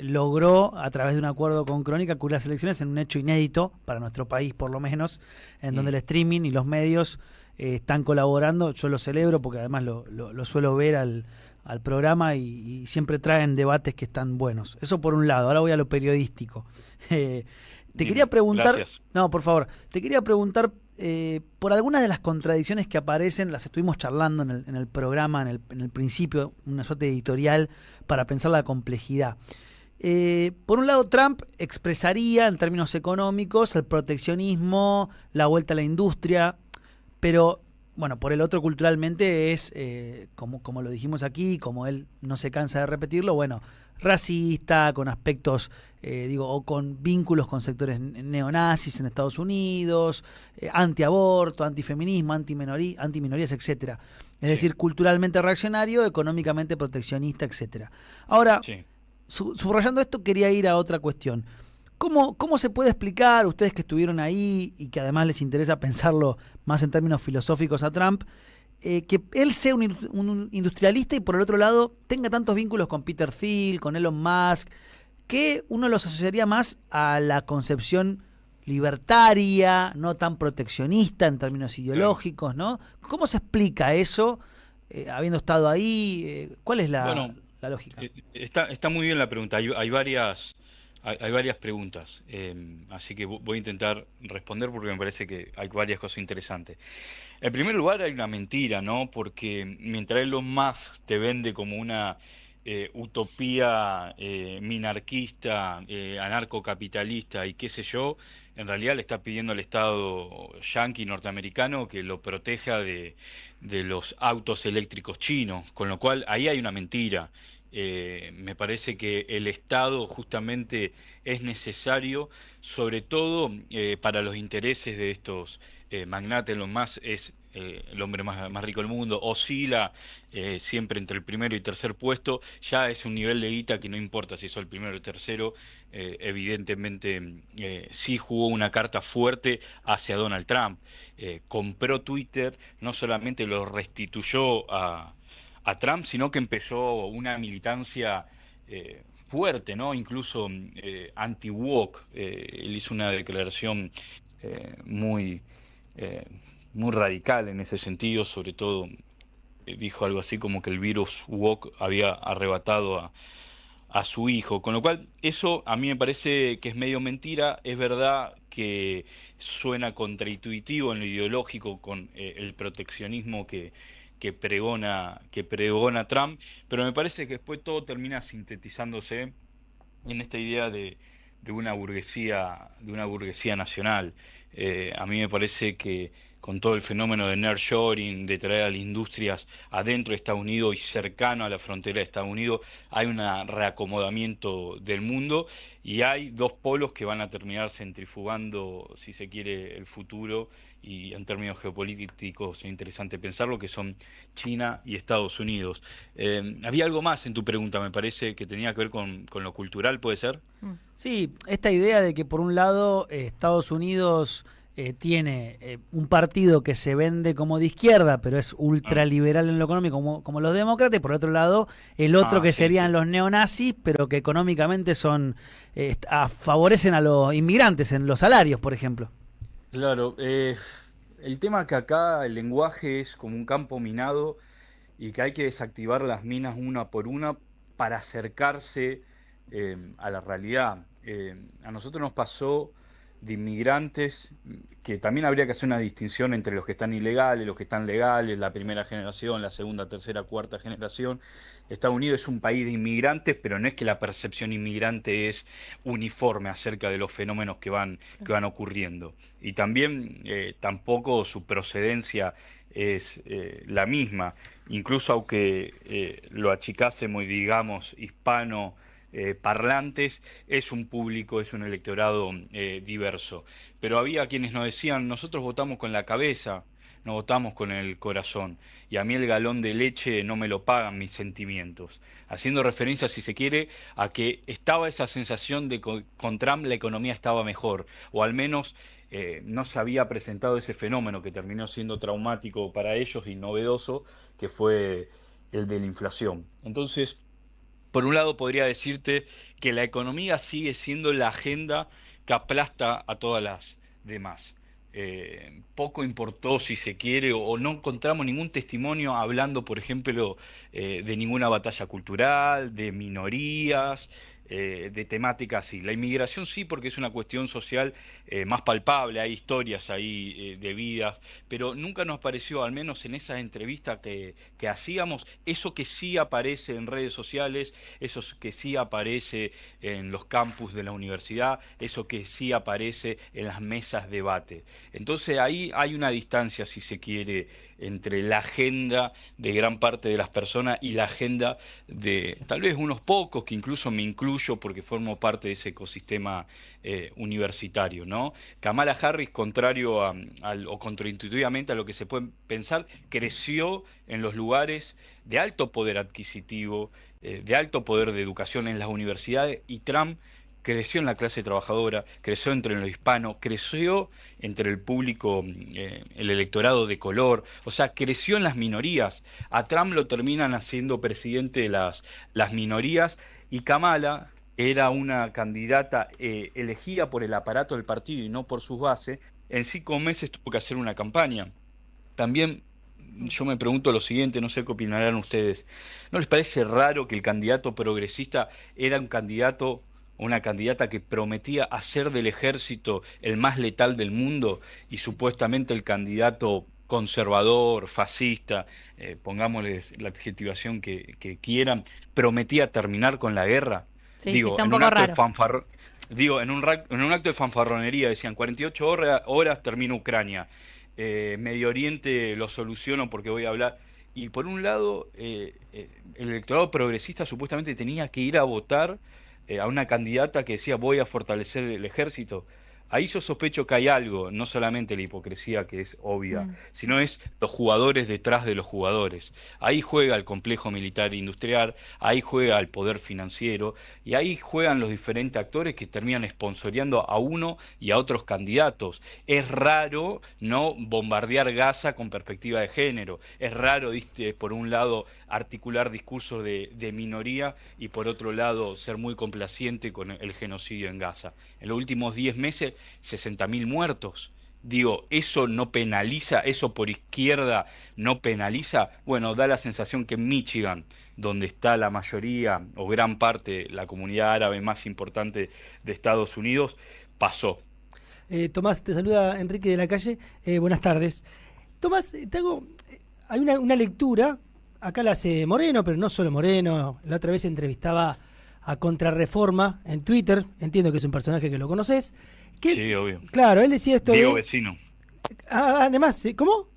logró, a través de un acuerdo con Crónica, cubrir las elecciones en un hecho inédito, para nuestro país por lo menos, en donde el streaming y los medios están colaborando. Yo lo celebro porque además lo suelo ver al programa y siempre traen debates que están buenos. Eso por un lado. Ahora voy a lo periodístico. Te quería preguntar... Gracias. No, por favor. Te quería preguntar por algunas de las contradicciones que aparecen, las estuvimos charlando en el programa, en el principio, una suerte de editorial para pensar la complejidad. Por un lado, Trump expresaría en términos económicos el proteccionismo, la vuelta a la industria, pero bueno, por el otro culturalmente es, como lo dijimos aquí, como él no se cansa de repetirlo, bueno, racista, con aspectos, o con vínculos con sectores neonazis en Estados Unidos, antiaborto, antifeminismo, antiminorías, etcétera. Es decir, culturalmente reaccionario, económicamente proteccionista, etcétera. Ahora, subrayando esto, quería ir a otra cuestión. ¿Cómo se puede explicar, ustedes que estuvieron ahí y que además les interesa pensarlo más en términos filosóficos a Trump, que él sea un industrialista y por el otro lado tenga tantos vínculos con Peter Thiel, con Elon Musk, que uno los asociaría más a la concepción libertaria, no tan proteccionista en términos ideológicos, ¿no? ¿Cómo se explica eso, habiendo estado ahí? ¿Cuál es la lógica? Está muy bien la pregunta. Hay varias preguntas, así que voy a intentar responder porque me parece que hay varias cosas interesantes. En primer lugar, hay una mentira, ¿no? Porque mientras Elon Musk te vende como una utopía minarquista, anarcocapitalista y qué sé yo, en realidad le está pidiendo al Estado yanqui norteamericano que lo proteja de los autos eléctricos chinos, con lo cual ahí hay una mentira. Me parece que el Estado justamente es necesario, sobre todo para los intereses de estos magnates. Lo más es el hombre más rico del mundo, oscila siempre entre el primero y tercer puesto, ya es un nivel de guita que no importa si sos el primero o el tercero. Evidentemente sí jugó una carta fuerte hacia Donald Trump, compró Twitter, no solamente lo restituyó a Trump, sino que empezó una militancia fuerte, ¿no? Incluso anti-woke. Él hizo una declaración muy radical en ese sentido, sobre todo dijo algo así como que el virus woke había arrebatado a su hijo, con lo cual eso a mí me parece que es medio mentira. Es verdad que suena contraintuitivo en lo ideológico con el proteccionismo que pregona Trump, pero me parece que después todo termina sintetizándose en esta idea de una burguesía nacional. A mí me parece que con todo el fenómeno de nearshoring, de traer a las industrias adentro de Estados Unidos y cercano a la frontera de Estados Unidos, hay un reacomodamiento del mundo y hay dos polos que van a terminar centrifugando, si se quiere, el futuro, y en términos geopolíticos es interesante pensarlo, que son China y Estados Unidos. Había algo más en tu pregunta, me parece, que tenía que ver con lo cultural, ¿puede ser? Sí, esta idea de que por un lado Estados Unidos tiene un partido que se vende como de izquierda, pero es ultraliberal en lo económico, como los demócratas, y por otro lado el otro que serían los neonazis, pero que económicamente favorecen a los inmigrantes en los salarios, por ejemplo. Claro, el tema que acá el lenguaje es como un campo minado y que hay que desactivar las minas una por una para acercarse a la realidad. A nosotros nos pasó de inmigrantes, que también habría que hacer una distinción entre los que están ilegales, los que están legales, la primera generación, la segunda, tercera, cuarta generación. Estados Unidos es un país de inmigrantes, pero no es que la percepción inmigrante es uniforme acerca de los fenómenos que van ocurriendo. Y también tampoco su procedencia es la misma, incluso aunque lo achicásemos y digamos hispano parlantes, es un público, es un electorado diverso. Pero había quienes nos decían, nosotros votamos con la cabeza, no votamos con el corazón, y a mí el galón de leche no me lo pagan mis sentimientos, haciendo referencia, si se quiere, a que estaba esa sensación de que con Trump la economía estaba mejor, o al menos no se había presentado ese fenómeno que terminó siendo traumático para ellos y novedoso, que fue el de la inflación. Entonces, por un lado podría decirte que la economía sigue siendo la agenda que aplasta a todas las demás. Poco importó, si se quiere, o no encontramos ningún testimonio hablando, por ejemplo, de ninguna batalla cultural, de minorías, de temáticas así. La inmigración sí, porque es una cuestión social más palpable, hay historias ahí de vidas, pero nunca nos pareció, al menos en esas entrevistas que hacíamos, eso que sí aparece en redes sociales, eso que sí aparece en los campus de la universidad, eso que sí aparece en las mesas de debate. Entonces ahí hay una distancia, si se quiere, entre la agenda de gran parte de las personas y la agenda de tal vez unos pocos, que incluso me incluyo porque formo parte de ese ecosistema universitario, ¿no? Kamala Harris, contrario o contraintuitivamente a lo que se puede pensar, creció en los lugares de alto poder adquisitivo, de alto poder de educación en las universidades, y Trump creció en la clase trabajadora, creció entre los hispanos, creció entre el público, el electorado de color, o sea, creció en las minorías. A Trump lo terminan haciendo presidente de las minorías, y Kamala era una candidata elegida por el aparato del partido y no por sus bases. En 5 meses tuvo que hacer una campaña. También yo me pregunto lo siguiente, no sé qué opinarán ustedes. ¿No les parece raro que el candidato progresista era un candidato, una candidata que prometía hacer del ejército el más letal del mundo, y supuestamente el candidato conservador, fascista, pongámosles la adjetivación que quieran, prometía terminar con la guerra? Sí, sí, está un poco raro. En un acto de fanfarronería decían 48 horas termina Ucrania, Medio Oriente lo soluciono porque voy a hablar. Y por un lado, el electorado progresista supuestamente tenía que ir a votar a una candidata que decía voy a fortalecer el ejército. Ahí yo sospecho que hay algo, no solamente la hipocresía, que es obvia, sino es los jugadores detrás de los jugadores. Ahí juega el complejo militar industrial, ahí juega el poder financiero, y ahí juegan los diferentes actores que terminan sponsoreando a uno y a otros candidatos. Es raro no bombardear Gaza con perspectiva de género, es raro, por un lado, articular discursos de minoría, y por otro lado ser muy complaciente con el genocidio en Gaza. En los últimos 10 meses, 60.000 muertos. Digo, ¿eso no penaliza? ¿Eso por izquierda no penaliza? Bueno, da la sensación que en Michigan, donde está la mayoría o gran parte, la comunidad árabe más importante de Estados Unidos, pasó. Tomás, te saluda Enrique de la Calle. Buenas tardes. Tomás, hay una lectura, acá la hace Moreno, pero no solo Moreno. La otra vez entrevistaba a Contrarreforma en Twitter, entiendo que es un personaje que lo conoces. Sí, obvio. Claro, él decía esto Diego Vecino. Además, ¿cómo?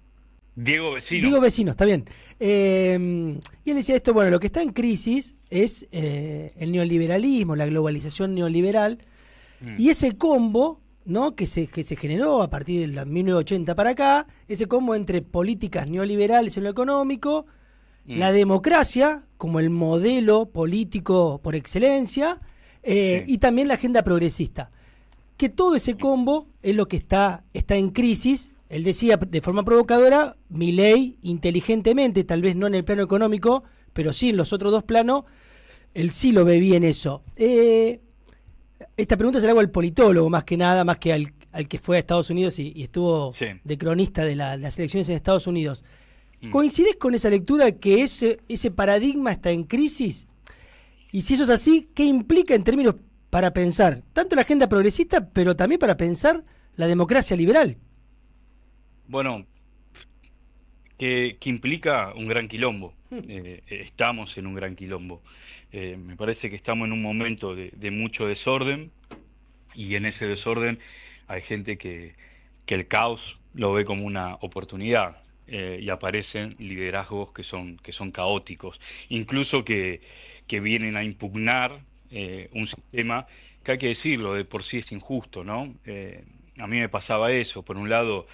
Diego Vecino. Diego Vecino, está bien. Y él decía esto, bueno, lo que está en crisis es el neoliberalismo, la globalización neoliberal, y ese combo, ¿no?, que se generó a partir del 1980 para acá, ese combo entre políticas neoliberales en lo económico, la democracia como el modelo político por excelencia, y también la agenda progresista. Que todo ese combo es lo que está en crisis. Él decía de forma provocadora, Milei inteligentemente, tal vez no en el plano económico, pero sí en los otros dos planos, él sí lo ve bien eso. Esta pregunta se la hago al politólogo más que nada, más que al que fue a Estados Unidos y estuvo de cronista de las elecciones en Estados Unidos. ¿Coincides con esa lectura que ese paradigma está en crisis? Y si eso es así, ¿qué implica en términos para pensar tanto la agenda progresista, pero también para pensar la democracia liberal? Bueno, que implica un gran quilombo. Estamos en un gran quilombo. Me parece que estamos en un momento de mucho desorden, y en ese desorden hay gente que el caos lo ve como una oportunidad, y aparecen liderazgos que son caóticos, incluso que vienen a impugnar un sistema que, hay que decirlo, de por sí es injusto, ¿no? A mí me pasaba eso. Por un lado,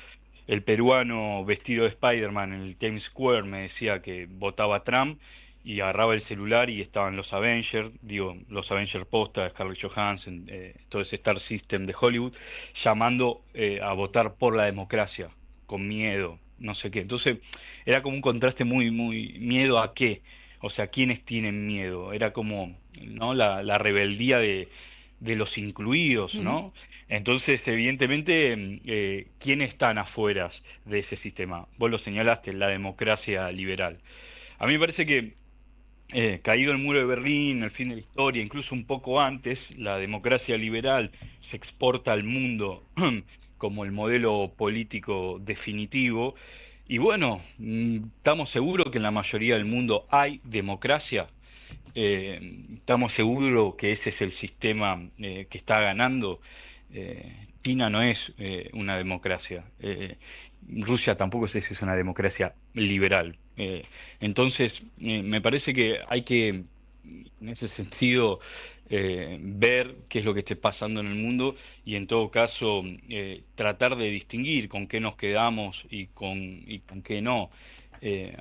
el peruano vestido de Spider-Man en el Times Square me decía que votaba a Trump, y agarraba el celular y estaban los Avengers, los Avengers posta, Scarlett Johansson, todo ese Star System de Hollywood, llamando a votar por la democracia, con miedo, no sé qué. Entonces, era como un contraste muy, muy... ¿Miedo a qué? O sea, ¿quiénes tienen miedo? Era como, ¿no?, la rebeldía de los incluidos, ¿no? Entonces, evidentemente, ¿quiénes están afuera de ese sistema? Vos lo señalaste, la democracia liberal. A mí me parece que, caído el muro de Berlín, el fin de la historia, incluso un poco antes, la democracia liberal se exporta al mundo como el modelo político definitivo. Y bueno, estamos seguros que en la mayoría del mundo hay democracia. Estamos seguros que ese es el sistema que está ganando. China no es una democracia. Rusia tampoco sé si es una democracia liberal. Entonces, me parece que hay que, en ese sentido, ver qué es lo que esté pasando en el mundo, y en todo caso tratar de distinguir con qué nos quedamos y con qué no.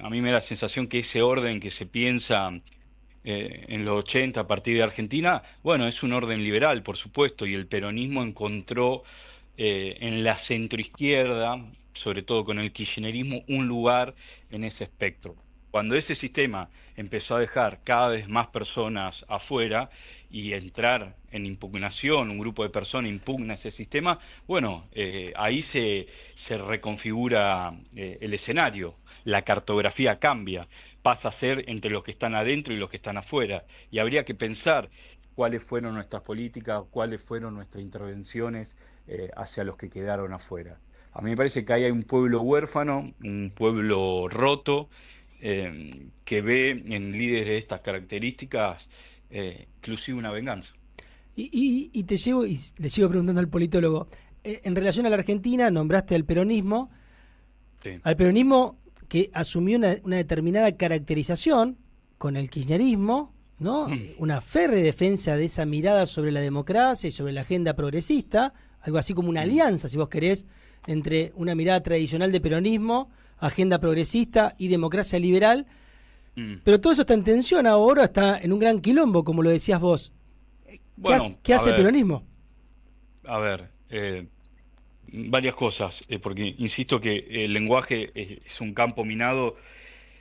A mí me da la sensación que ese orden que se piensa en los 80 a partir de Argentina, bueno, es un orden liberal, por supuesto, y el peronismo encontró en la centroizquierda, sobre todo con el kirchnerismo, un lugar en ese espectro. Cuando ese sistema empezó a dejar cada vez más personas afuera y entrar en impugnación, un grupo de personas impugna ese sistema, bueno, ahí se reconfigura el escenario, la cartografía cambia, pasa a ser entre los que están adentro y los que están afuera, y habría que pensar cuáles fueron nuestras políticas, cuáles fueron nuestras intervenciones hacia los que quedaron afuera. A mí me parece que ahí hay un pueblo huérfano, un pueblo roto, que ve en líderes de estas características inclusive una venganza. Y le sigo preguntando al politólogo, en relación a la Argentina, nombraste al peronismo, al peronismo que asumió una determinada caracterización con el kirchnerismo, ¿no? Una férrea defensa de esa mirada sobre la democracia y sobre la agenda progresista, algo así como una alianza, si vos querés, entre una mirada tradicional de peronismo, agenda progresista y democracia liberal. Pero todo eso está en tensión ahora, está en un gran quilombo, como lo decías vos. Bueno, ¿Qué hace el peronismo? A ver, varias cosas, porque insisto que el lenguaje es un campo minado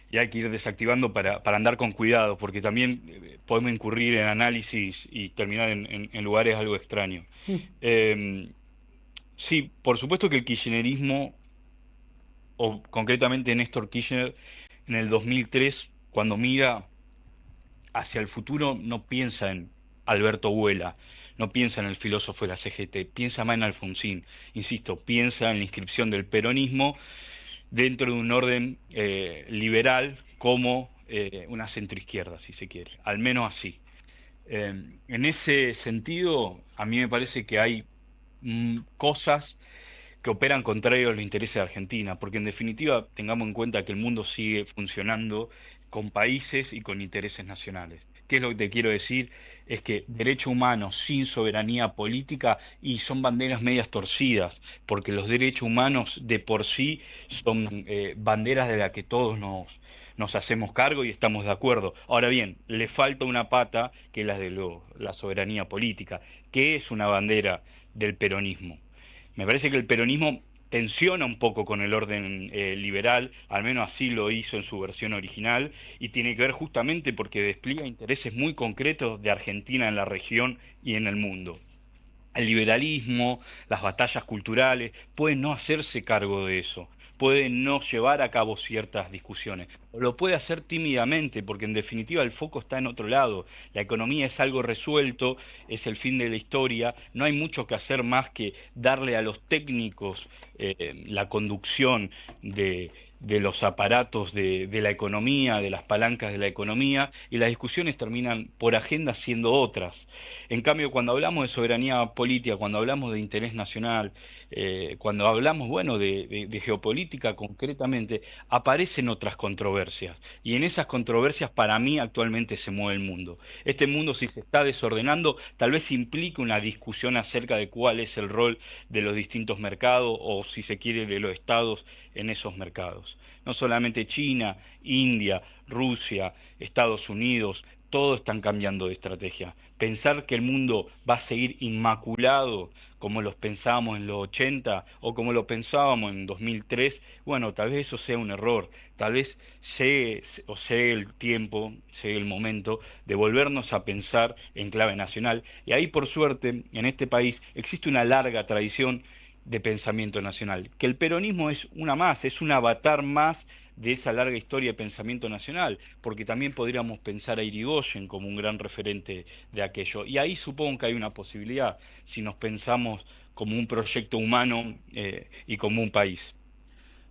y hay que ir desactivando para andar con cuidado, porque también podemos incurrir en análisis y terminar en lugares algo extraños. Sí, por supuesto que el kirchnerismo, o concretamente Néstor Kirchner, en el 2003, cuando mira hacia el futuro, no piensa en Alberto Huela, no piensa en el filósofo de la CGT, piensa más en Alfonsín, insisto, piensa en la inscripción del peronismo dentro de un orden liberal como una centroizquierda, si se quiere, al menos así. En ese sentido, a mí me parece que hay cosas que operan contrario a los intereses de Argentina, porque en definitiva tengamos en cuenta que el mundo sigue funcionando con países y con intereses nacionales. ¿Qué es lo que te quiero decir? Es que derechos humanos sin soberanía política y son banderas medias torcidas, porque los derechos humanos de por sí son banderas de las que todos nos hacemos cargo y estamos de acuerdo. Ahora bien, le falta una pata que es la de la soberanía política, que es una bandera del peronismo. Me parece que el peronismo tensiona un poco con el orden liberal, al menos así lo hizo en su versión original, y tiene que ver justamente porque despliega intereses muy concretos de Argentina en la región y en el mundo. El liberalismo, las batallas culturales, pueden no hacerse cargo de eso, pueden no llevar a cabo ciertas discusiones, o lo puede hacer tímidamente, porque en definitiva el foco está en otro lado. La economía es algo resuelto, es el fin de la historia, no hay mucho que hacer más que darle a los técnicos la conducción de los aparatos de la economía, de las palancas de la economía, y las discusiones terminan por agenda siendo otras. En cambio, cuando hablamos de soberanía política, cuando hablamos de interés nacional, cuando hablamos, bueno, de geopolítica concretamente, aparecen otras controversias. Y en esas controversias, para mí, actualmente se mueve el mundo. Este mundo, si se está desordenando, tal vez implique una discusión acerca de cuál es el rol de los distintos mercados, o si se quiere, de los estados en esos mercados. No solamente China, India, Rusia, Estados Unidos, todos están cambiando de estrategia. Pensar que el mundo va a seguir inmaculado como los pensábamos en los 80 o como lo pensábamos en 2003, bueno, tal vez eso sea un error. Tal vez llegue el tiempo, llegue el momento de volvernos a pensar en clave nacional. Y ahí, por suerte, en este país existe una larga tradición de pensamiento nacional, que el peronismo es una más, es un avatar más de esa larga historia de pensamiento nacional, porque también podríamos pensar a Irigoyen como un gran referente de aquello, y ahí supongo que hay una posibilidad, si nos pensamos como un proyecto humano y como un país.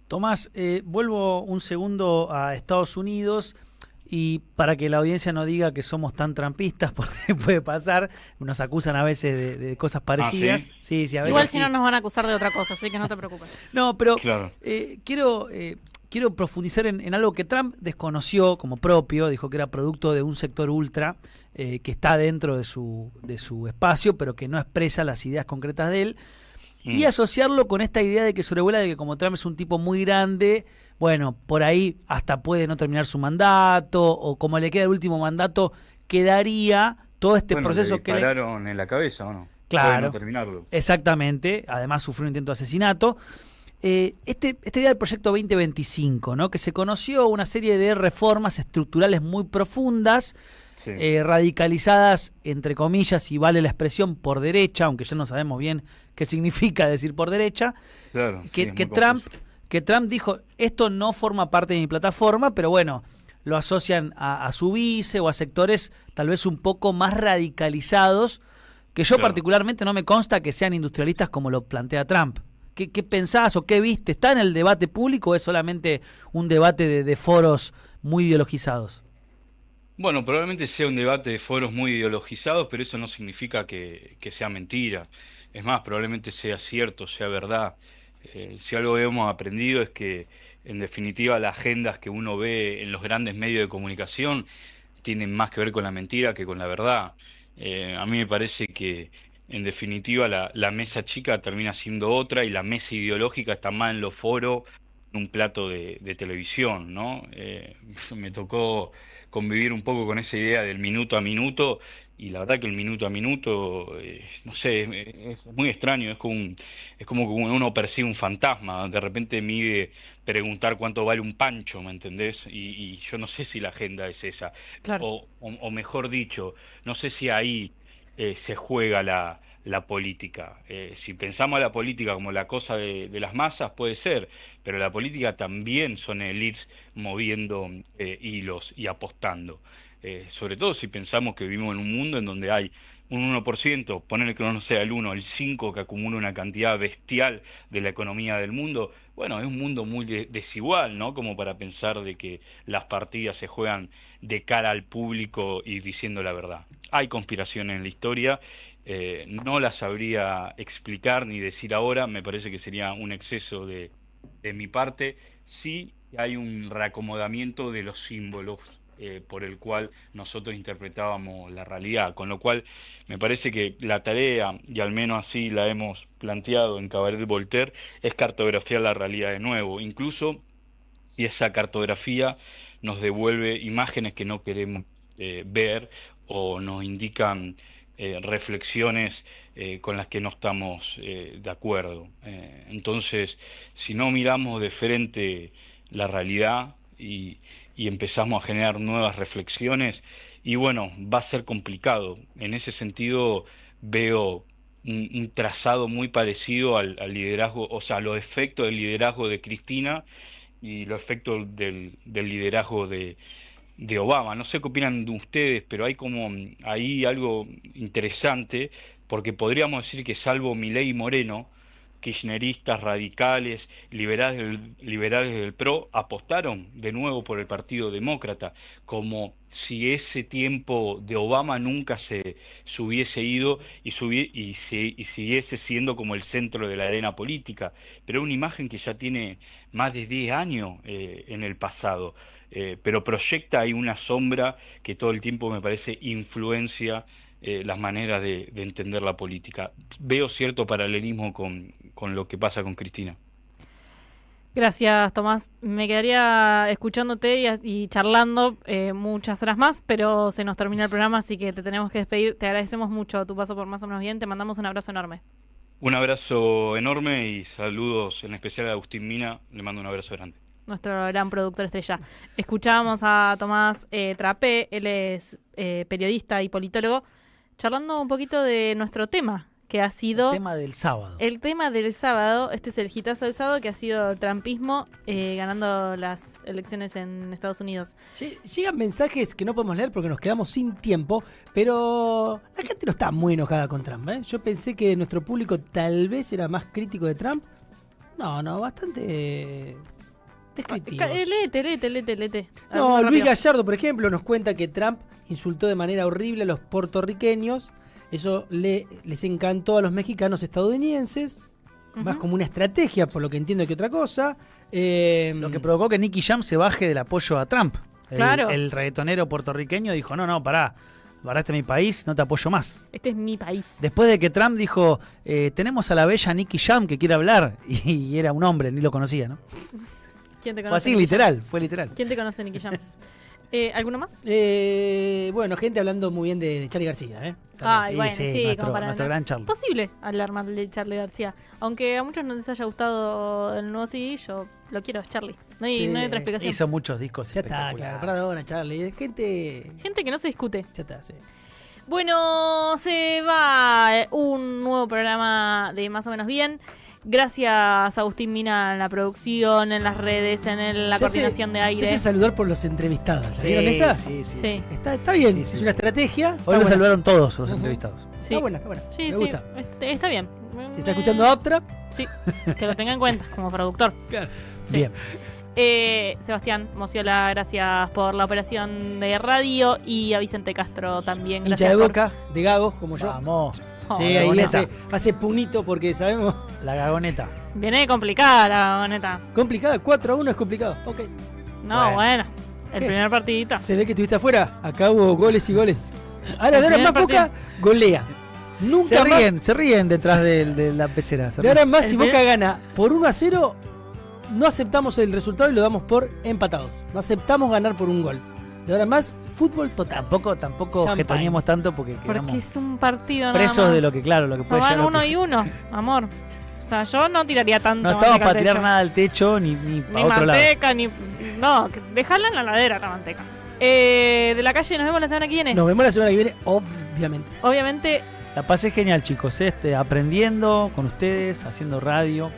Tomás, vuelvo un segundo a Estados Unidos. Y para que la audiencia no diga que somos tan trampistas, porque puede pasar, nos acusan a veces de cosas parecidas. ¿Ah, sí? Sí, a veces igual sí. si no nos van a acusar de otra cosa, así que no te preocupes. No, pero claro. Quiero profundizar en algo que Trump desconoció como propio, dijo que era producto de un sector ultra que está dentro de su espacio, pero que no expresa las ideas concretas de él. Y asociarlo con esta idea de que sobrevuela de que como Trump es un tipo muy grande, bueno, por ahí hasta puede no terminar su mandato, o como le queda el último mandato, quedaría todo este proceso que le dispararon en la cabeza, ¿o no? Claro, puede no terminarlo. Exactamente, además sufrió un intento de asesinato. Esta idea del proyecto 2025, ¿no? Que se conoció una serie de reformas estructurales muy profundas, sí, radicalizadas, entre comillas, y vale la expresión, por derecha, aunque ya no sabemos bien qué significa decir por derecha, claro, que Trump dijo, esto no forma parte de mi plataforma, pero bueno, lo asocian a su vice o a sectores tal vez un poco más radicalizados, que yo particularmente no me consta que sean industrialistas como lo plantea Trump. ¿Qué pensás o qué viste? ¿Está en el debate público o es solamente un debate de foros muy ideologizados? Bueno, probablemente sea un debate de foros muy ideologizados, pero eso no significa que sea mentira. Es más, probablemente sea cierto, sea verdad. Si algo hemos aprendido es que, en definitiva, las agendas que uno ve en los grandes medios de comunicación tienen más que ver con la mentira que con la verdad. A mí me parece que, en definitiva, la mesa chica termina siendo otra y la mesa ideológica está más en los foros, en un plato de televisión, ¿no? Me tocó convivir un poco con esa idea del minuto a minuto, y la verdad que el minuto a minuto, no sé, es muy extraño, es como que uno percibe un fantasma, de repente mide preguntar cuánto vale un pancho, ¿me entendés? Y yo no sé si la agenda es esa, claro. o mejor dicho, no sé si ahí se juega la política. Si pensamos a la política como la cosa de las masas, puede ser, pero la política también son élites moviendo hilos y apostando. Sobre todo si pensamos que vivimos en un mundo en donde hay un 1%, ponerle que no sea el 1, el 5, que acumula una cantidad bestial de la economía del mundo. Bueno, es un mundo muy desigual, ¿no? Como para pensar de que las partidas se juegan de cara al público y diciendo la verdad. Hay conspiraciones en la historia, no las sabría explicar ni decir ahora, me parece que sería un exceso de mi parte. Sí hay un reacomodamiento de los símbolos por el cual nosotros interpretábamos la realidad, con lo cual me parece que la tarea, y al menos así la hemos planteado en Cabaret Voltaire, es cartografiar la realidad de nuevo, incluso si esa cartografía nos devuelve imágenes que no queremos ver o nos indican reflexiones con las que no estamos de acuerdo. Entonces, si no miramos de frente la realidad y empezamos a generar nuevas reflexiones, y bueno, va a ser complicado. En ese sentido veo un trazado muy parecido al liderazgo, o sea, los efectos del liderazgo de Cristina y los efectos del liderazgo de Obama. No sé qué opinan de ustedes, pero hay como ahí algo interesante, porque podríamos decir que salvo Milei y Moreno, kirchneristas, radicales, liberales del PRO, apostaron de nuevo por el Partido Demócrata, como si ese tiempo de Obama nunca se hubiese ido y siguiese siendo como el centro de la arena política. Pero es una imagen que ya tiene más de 10 años en el pasado, pero proyecta ahí una sombra que todo el tiempo me parece influencia las maneras de entender la política. Veo cierto paralelismo con lo que pasa con Cristina. Gracias, Tomás. Me quedaría escuchándote y charlando muchas horas más, pero se nos termina el programa, así que te tenemos que despedir. Te agradecemos mucho tu paso por Más o Menos Bien. Te mandamos un abrazo enorme. Un abrazo enorme y saludos en especial a Agustín Mina. Le mando un abrazo grande. Nuestro gran productor estrella. Escuchábamos a Tomás Trapé, él es periodista y politólogo, charlando un poquito de nuestro tema, que ha sido... El tema del sábado. El tema del sábado, este es el hitazo del sábado, que ha sido el trumpismo ganando las elecciones en Estados Unidos. Sí, llegan mensajes que no podemos leer porque nos quedamos sin tiempo, pero la gente no está muy enojada con Trump, ¿eh? Yo pensé que nuestro público tal vez era más crítico de Trump. No, bastante... Léete. No, Luis Gallardo, por ejemplo, nos cuenta que Trump insultó de manera horrible a los puertorriqueños. Eso les encantó a los mexicanos estadounidenses. Más como una estrategia, por lo que entiendo, que otra cosa. Lo que provocó que Nicky Jam se baje del apoyo a Trump. Claro. El reggaetonero puertorriqueño dijo, no, pará, este es mi país, no te apoyo más. Este es mi país. Después de que Trump dijo, tenemos a la bella Nicky Jam que quiere hablar, y era un hombre, ni lo conocía, ¿no? ¿Quién te conoce? Fue así, literal, fue literal. ¿Quién te conoce, Nicky Jam? ¿Alguno más? Bueno, gente hablando muy bien de Charly García, ¿eh? Ay, bueno, sí, nuestro gran Charly. Posible hablar mal de Charly García. Aunque a muchos no les haya gustado el nuevo CD, yo lo quiero, es Charly. No hay otra explicación. Hizo muchos discos ya espectaculares. Ya está, claro, perdona, Charly. Gente que no se discute. Ya está, sí. Bueno, se va un nuevo programa de Más o Menos Bien. Gracias a Agustín Mina en la producción, en las redes, en la coordinación de aire. Se hace saludar por los entrevistados. ¿Vieron esa? Sí. Está bien, es una estrategia. Hoy lo saludaron todos los entrevistados. Sí. Está buena. Sí, me gusta. Está bien. Si está escuchando Aptra. Sí, que lo tenga en cuenta como productor. Claro. Sí. Bien. Sebastián Mociola, gracias por la operación de radio, y a Vicente Castro también. Hincha de Boca, de Gagos, como yo. Vamos. Oh, sí, ahí hace punito porque sabemos. La gagoneta. Viene complicada la gagoneta. ¿Complicada? 4-1 es complicado. Ok. No, bueno. El primer partidito. Se ve que estuviste afuera. Acá hubo goles y goles. Ahora, de ahora más Boca golea. Nunca se ríen detrás de la pecera. De ahora más, si Boca gana por 1-0, no aceptamos el resultado y lo damos por empatado. No aceptamos ganar por un gol. De ahora más, fútbol total. Tampoco getoneemos tanto porque es un partido presos nada más. de lo que, claro, lo que puede llegar. Van 1 y 1, amor. O sea, yo no tiraría tanto. No estamos para tirar nada al techo ni para otro lado. Ni manteca, ni... No, dejala en la heladera la manteca. de la calle, nos vemos la semana que viene. Nos vemos la semana que viene, obviamente. Obviamente, La pasé genial, chicos. Aprendiendo con ustedes, haciendo radio.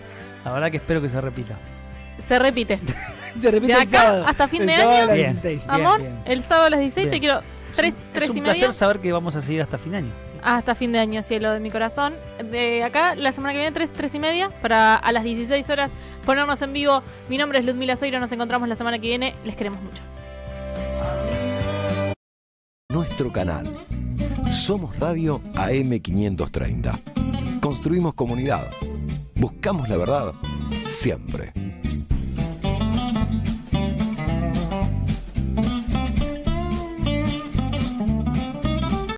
La verdad que espero que se repita. se repite. Se repite De el acá sábado. hasta fin El de sábado año. a las Bien. 16. Amor, bien. el sábado a las 16 te Bien. quiero Es 3 un y media. placer saber que vamos a seguir hasta fin de año. Sí. Hasta fin de año, cielo de mi corazón. De acá, la semana que viene, 3 y media, para a las 16 horas ponernos en vivo. Mi nombre es Ludmila Soira, nos encontramos la semana que viene. Les queremos mucho. Nuestro canal. Somos Radio AM530. Construimos comunidad. Buscamos la verdad siempre.